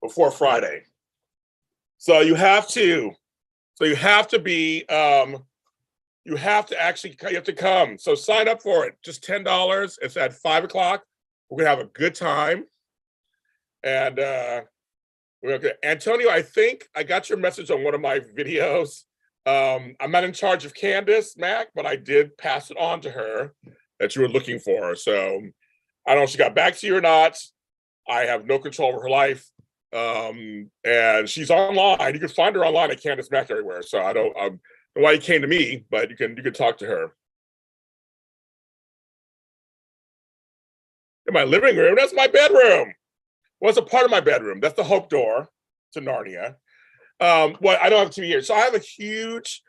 before Friday. So you have to be you have to come. So sign up for it. Just $10. It's at 5 o'clock. We're gonna have a good time. And we're okay. Antonio, I think I got your message on one of my videos. I'm not in charge of Candace, Mac, but I did pass it on to her that you were looking for her. So I don't know if she got back to you or not. I have no control over her life. And she's online. You can find her online at Candace Mac everywhere. So I don't know why you came to me, but you can talk to her. In my living room, that's my bedroom. Well, it's a part of my bedroom. That's the Hope door to Narnia. Well, I don't have a TV here. So I have a huge,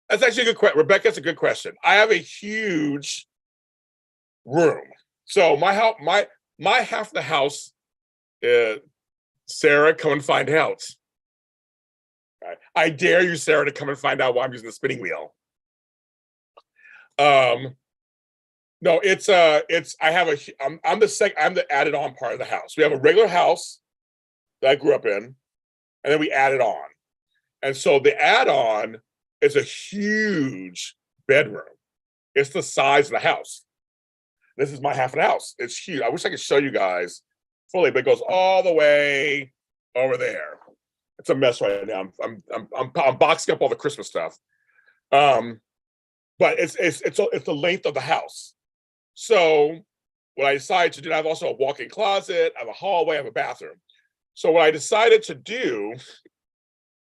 that's actually a good question. Rebecca, that's a good question. I have a huge room. So my half of the house, Sarah, come and find out. Right. I dare you, Sarah, to come and find out why I'm using the spinning wheel. No, I'm the added on part of the house. We have a regular house that I grew up in, and then we added on. And so the add-on is a huge bedroom. It's the size of the house. This is my half of the house. It's huge. I wish I could show you guys fully, but it goes all the way over there. It's a mess right now. I'm boxing up all the Christmas stuff. But it's the length of the house. So what I decided to do, I have also a walk-in closet, I have a hallway, I have a bathroom. So what I decided to do,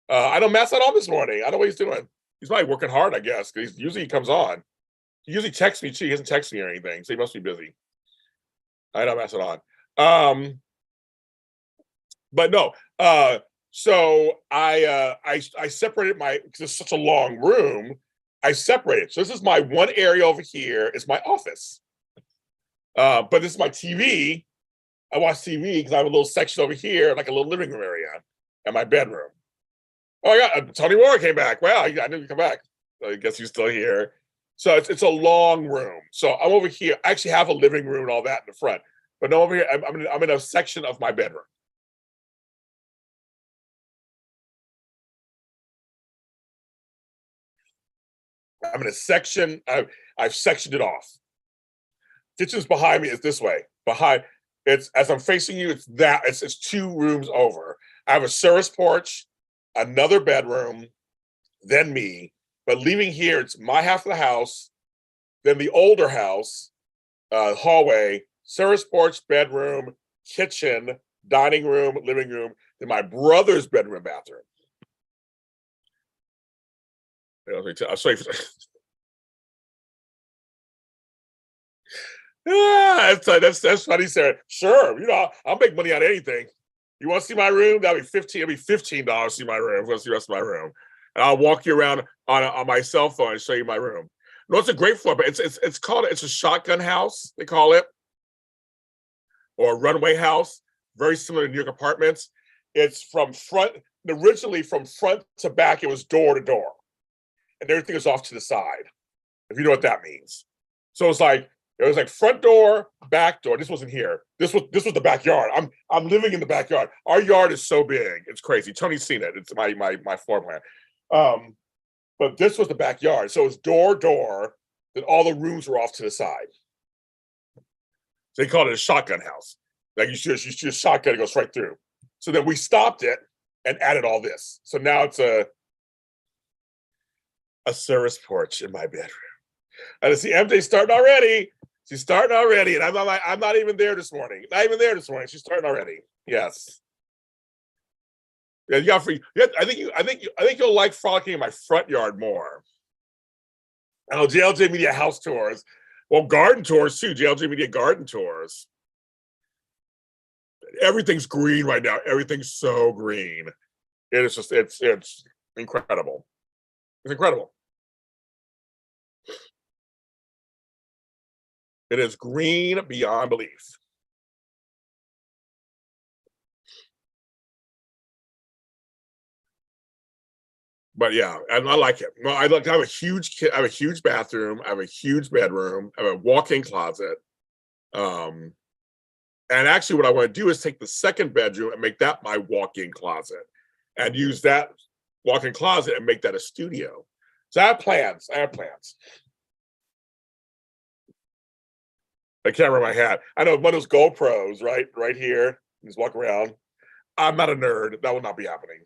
I know Matt's not on this morning. I don't know what he's doing. He's probably working hard, I guess, because usually he comes on. He usually texts me too. He hasn't texted me or anything, so he must be busy. I know Matt's not on. But no. So I separated because it's such a long room. I separated. So this is my one area over here. Is my office. But this is my TV. I watch TV because I have a little section over here, like a little living room area, and my bedroom. Oh, I got Tony Moore came back. Wow, I knew he'd come back. So I guess he's still here. So it's a long room. So I'm over here. I actually have a living room and all that in the front, but no, over here I'm in a section of my bedroom. I'm in a section. I've sectioned it off. Kitchen's behind me. Is this way behind. It's as I'm facing you. It's 2 rooms over. I have a service porch, another bedroom, then me. But leaving here, it's my half of the house, then the older house, hallway, service porch, bedroom, kitchen, dining room, living room, then my brother's bedroom and bathroom. I'll show you. That's funny, Sarah. Sure, I'll make money on anything. You want to see my room? That'll be $15. It'll be $15 to see my room. Want to see the rest of my room? And I'll walk you around on my cell phone and show you my room. No, it's a great floor, but it's a shotgun house. They call it, or a runway house. Very similar to New York apartments. It's originally from front to back. It was door to door, and everything is off to the side. If you know what that means. So it was like front door, back door. This wasn't here. This was the backyard. I'm living in the backyard. Our yard is so big. It's crazy. Tony's seen it. It's my floor plan. But this was the backyard. So it's door, then all the rooms were off to the side. So they called it a shotgun house. Like you shoot a shotgun, it goes right through. So then we stopped it and added all this. So now it's a service porch in my bedroom. And I see MJ starting already. She's starting already, and I'm not even there this morning. Not even there this morning. She's starting already. Yes. Yeah, you got free. Yeah, I think you'll like frolicking in my front yard more. Oh, JLJ Media house tours. Well, garden tours too. JLJ Media garden tours. Everything's green right now. Everything's so green. It is just it's incredible. It's incredible. It is green beyond belief. But yeah, and I like it. Well, I have a huge I have a huge bathroom. I have a huge bedroom. I have a walk-in closet. Um, and actually, what I want to do is take the second bedroom and make that my walk-in closet, and use that walk-in closet and make that a studio. So I have plans. I have plans. I can't wear my hat. I know one of those GoPros, right here. Just walk around. I'm not a nerd. That will not be happening.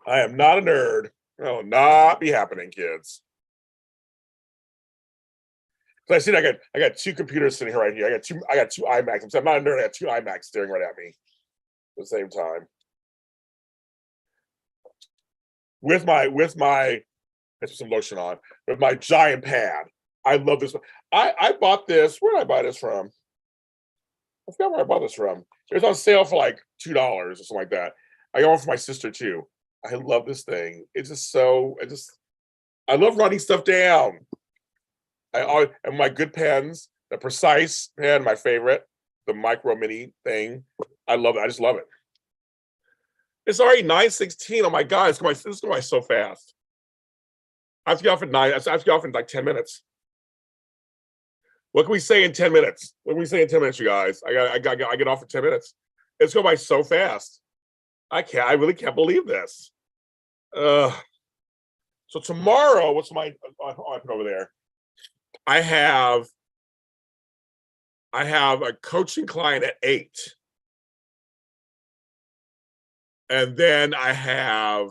I am not a nerd. That will not be happening, kids. So I see I got two computers sitting right here. I got two iMacs. I'm not a nerd. I got two iMacs staring right at me at the same time. With my I put some lotion on, with my giant pad. I love this. I bought this. Where did I buy this from? I forgot where I bought this from. It was on sale for like $2 or something like that. I got one for my sister too. I love this thing. It's just so I love running stuff down. I always and my good pens, the Precise pen, my favorite, the micro mini thing. I love it. I just love it. It's already 9:16. Oh my god, this is going so fast. I have to get off at 9. I have to get off in like 10 minutes. What can we say in 10 minutes? What can we say in 10 minutes, you guys? I get off in 10 minutes. It's going by so fast. I really can't believe this. So tomorrow, what's my I put over there? I have a coaching client at 8. And then I have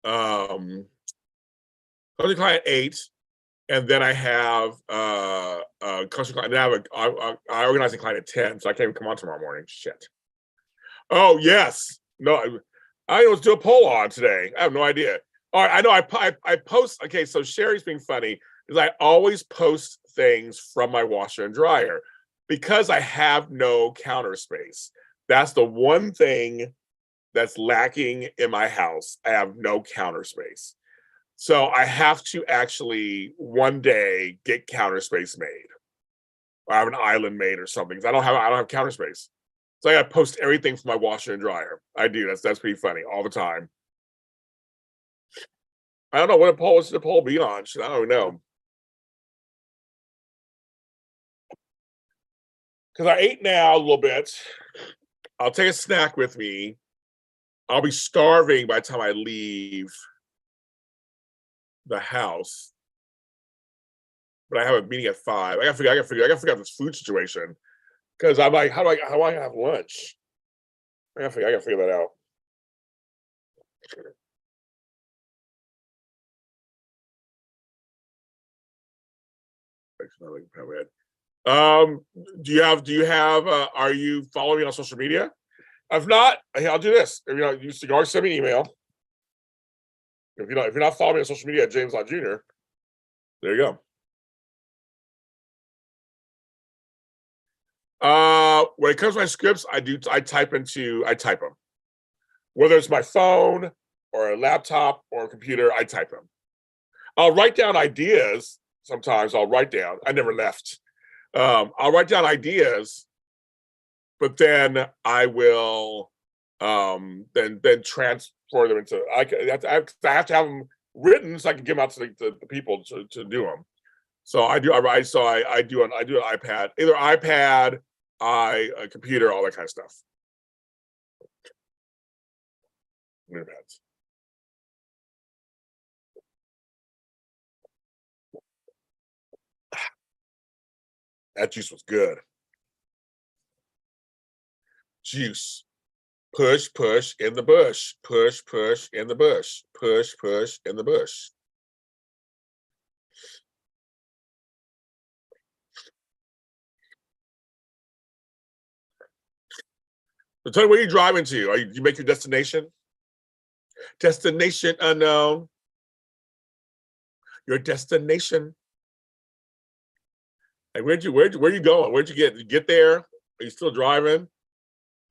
coaching client at 8. And then I have coaching client. I organize a client at 10, so I can't even come on tomorrow morning. Shit. Oh yes. No, I was do a poll on today. I have no idea. All right, I know. I post. Okay, so Sherry's being funny because I always post things from my washer and dryer because I have no counter space. That's the one thing that's lacking in my house. I have no counter space. So I have to actually one day get counter space made. Or I have an island made or something. I don't have counter space. So I gotta post everything from my washer and dryer. I do. That's pretty funny all the time. I don't know what should the poll be on. I don't know. Because I ate now a little bit. I'll take a snack with me. I'll be starving by the time I leave the house. But I have a meeting at 5. I gotta figure out this food situation. Because I'm like, how do I have lunch? I gotta figure that out. Do you have are you following me on social media? If not, I'll do this. If you can always send me an email. If you're not following me on social media at James Lott Jr., there you go. When it comes to my scripts, I type them. Whether it's my phone or a laptop or a computer, I type them. I'll write down ideas. Sometimes I'll write down. I never left. I'll write down ideas, but then I will then transfer them into. I have to have them written so I can give them out to the people to do them. So I do. I do an iPad, either iPad, a computer, all that kind of stuff. That juice was good. Juice. Push, push in the bush. Push, push in the bush. Push, push in the bush. So tell me where you're driving to. You make your destination? Destination unknown. Your destination. Hey, where you going? Where'd you get there? Are you still driving?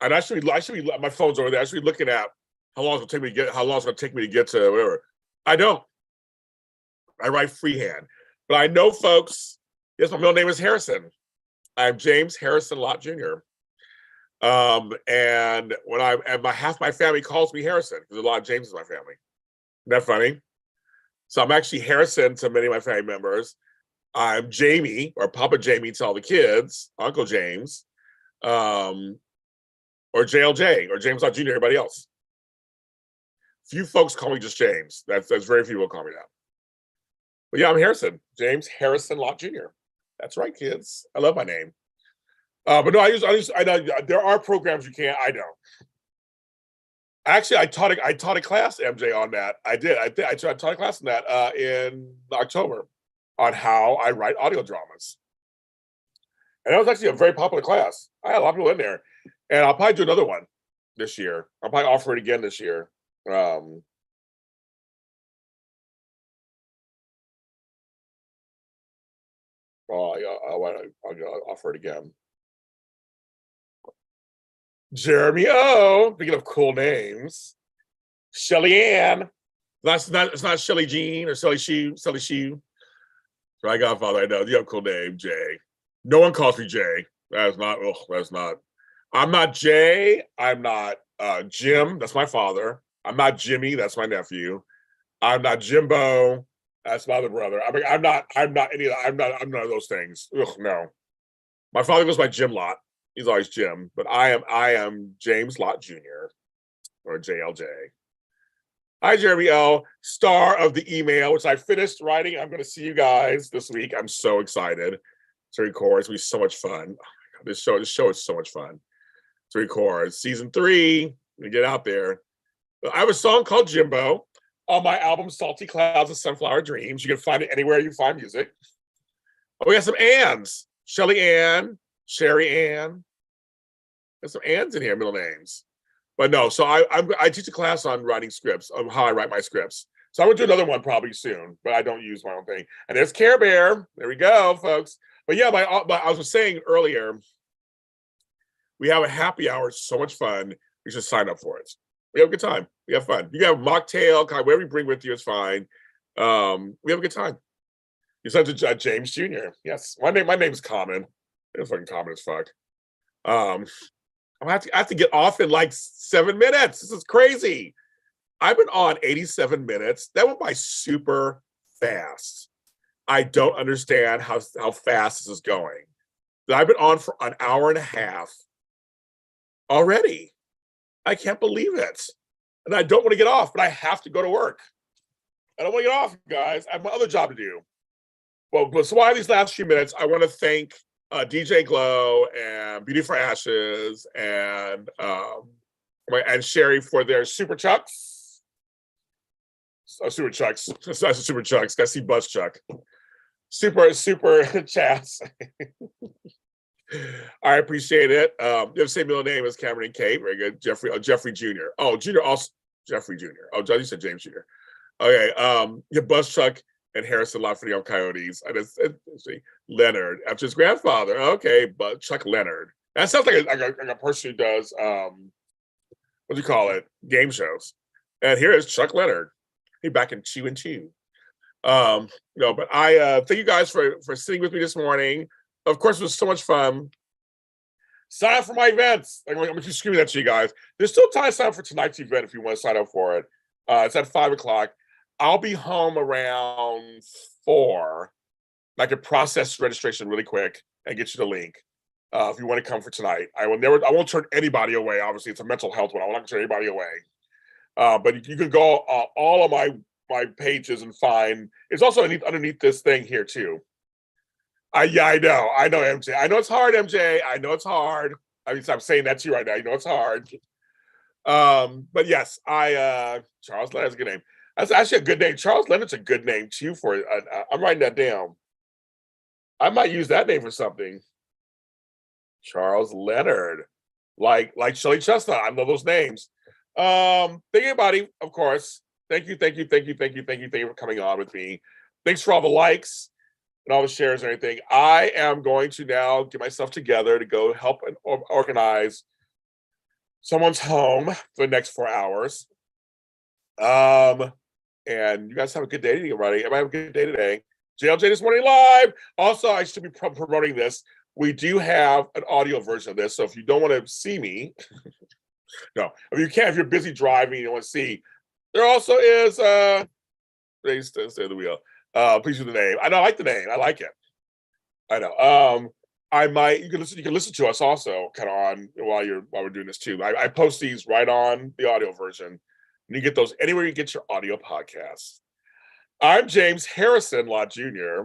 And I should be my phone's over there. I should be looking at how long it's gonna take me to get to whatever. I don't. I write freehand. But I know, folks, yes, my middle name is Harrison. I'm James Harrison Lott Jr. And half my family calls me Harrison because there's a lot of James in my family. Isn't that funny? So I'm actually Harrison to many of my family members. I'm Jamie, or Papa Jamie to all the kids, Uncle James, or JLJ, or James Lott Jr., everybody else. Few folks call me just James. That's very few will call me that. But yeah, I'm Harrison, James Harrison Lott Jr. That's right, kids. I love my name. But no, I know there are programs you can't. I don't. Actually, I taught a class, MJ, on that. I taught a class on that in October on how I write audio dramas. And that was actually a very popular class. I had a lot of people in there. And I'll probably do another one this year. I'll probably offer it again this year. I'll offer it again. Jeremy O. Speaking of cool names, Shelly Ann. It's not Shelly Jean or Shelly Shoe. My godfather, I know. You have a cool name, Jay. No one calls me Jay. That's not. I'm not Jay. I'm not Jim. That's my father. I'm not Jimmy. That's my nephew. I'm not Jimbo. That's my other brother. I mean, I'm not any of that. I'm none of those things. Ugh, no. My father goes by Jim Lott. He's always Jim, but I am James Lott Jr. or JLJ. Hi, Jeremy L., star of the email, which I finished writing. I'm going to see you guys this week. I'm so excited to record. It's going to be so much fun. Oh, this show is so much fun to record. Season 3, we get out there. I have a song called Jimbo on my album Salty Clouds and Sunflower Dreams. You can find it anywhere you find music. Oh, we got some Anns. Shelly Ann, Sherry Ann. There's some Anns in here, middle names. But no, so I teach a class on writing scripts, on how I write my scripts. So I'm going to do another one probably soon, but I don't use my own thing. And there's Care Bear. There we go, folks. But yeah, I was saying earlier, we have a happy hour. It's so much fun. You should sign up for it. We have a good time. We have fun. You can have mocktail, whatever you bring with you is fine. We have a good time. You said to James Jr. Yes, my name's common. It's fucking common as fuck. I have to get off in like 7 minutes. This is crazy. I've been on 87 minutes. That went by super fast. I don't understand how fast this is going. I've been on for an hour and a half already. I can't believe it. And I don't want to get off, but I have to go to work. I don't want to get off, guys. I have my other job to do. Well, so while these last few minutes, I want to thank DJ Glow and Beauty for Ashes and Sherry for their super chucks. Super chucks. That's super chucks. That's the bus chuck. Super chats. I appreciate it. The same middle name as Cameron and Kate. Very good. Jeffrey Jr. Oh, Jr. Also Jeffrey Jr. Oh, you said James Jr. Okay. Your bus chuck and Harrison Lott for the Coyotes. And it's Leonard after his grandfather. Okay, but Chuck Leonard. That sounds like a person who does what do you call it? Game shows. And here is Chuck Leonard. He back in Chew and Chew. But I thank you guys for sitting with me this morning. Of course, it was so much fun. Sign up for my events. I'm going to keep screaming that to you guys. There's still time to sign up for tonight's event if you want to sign up for it. It's at 5 o'clock. I'll be home around 4. I can process registration really quick and get you the link if you want to come for tonight. I won't turn anybody away. Obviously, it's a mental health one. I won't turn anybody away. But you can go all of my pages and find. It's also underneath this thing here too. I know, MJ. I know it's hard, MJ. I know it's hard. I mean, I'm saying that to you right now. I know it's hard. But yes, Charles Leonard's a good name. That's actually a good name. Charles Leonard's a good name too. I'm writing that down. I might use that name for something. Charles Leonard. like Shelly Chestnut. I love those names. Thank you, everybody, of course. Thank you for coming on with me. Thanks for all the likes and all the shares and everything. I am going to now get myself together to go help and organize someone's home for the next 4 hours. And you guys have a good day, everybody. Everybody have a good day today. JLJ This Morning Live. Also, I should be promoting this. We do have an audio version of this. So if you don't want to see me, no, if you can't, if you're busy driving, you don't want to see, there also is please stay the wheel. Please do the name. I like the name. I like it. I know. I might you can listen to us also kind of on while we're doing this too. I post these right on the audio version. And you get those anywhere you get your audio podcasts. I'm James Harrison Lott Jr.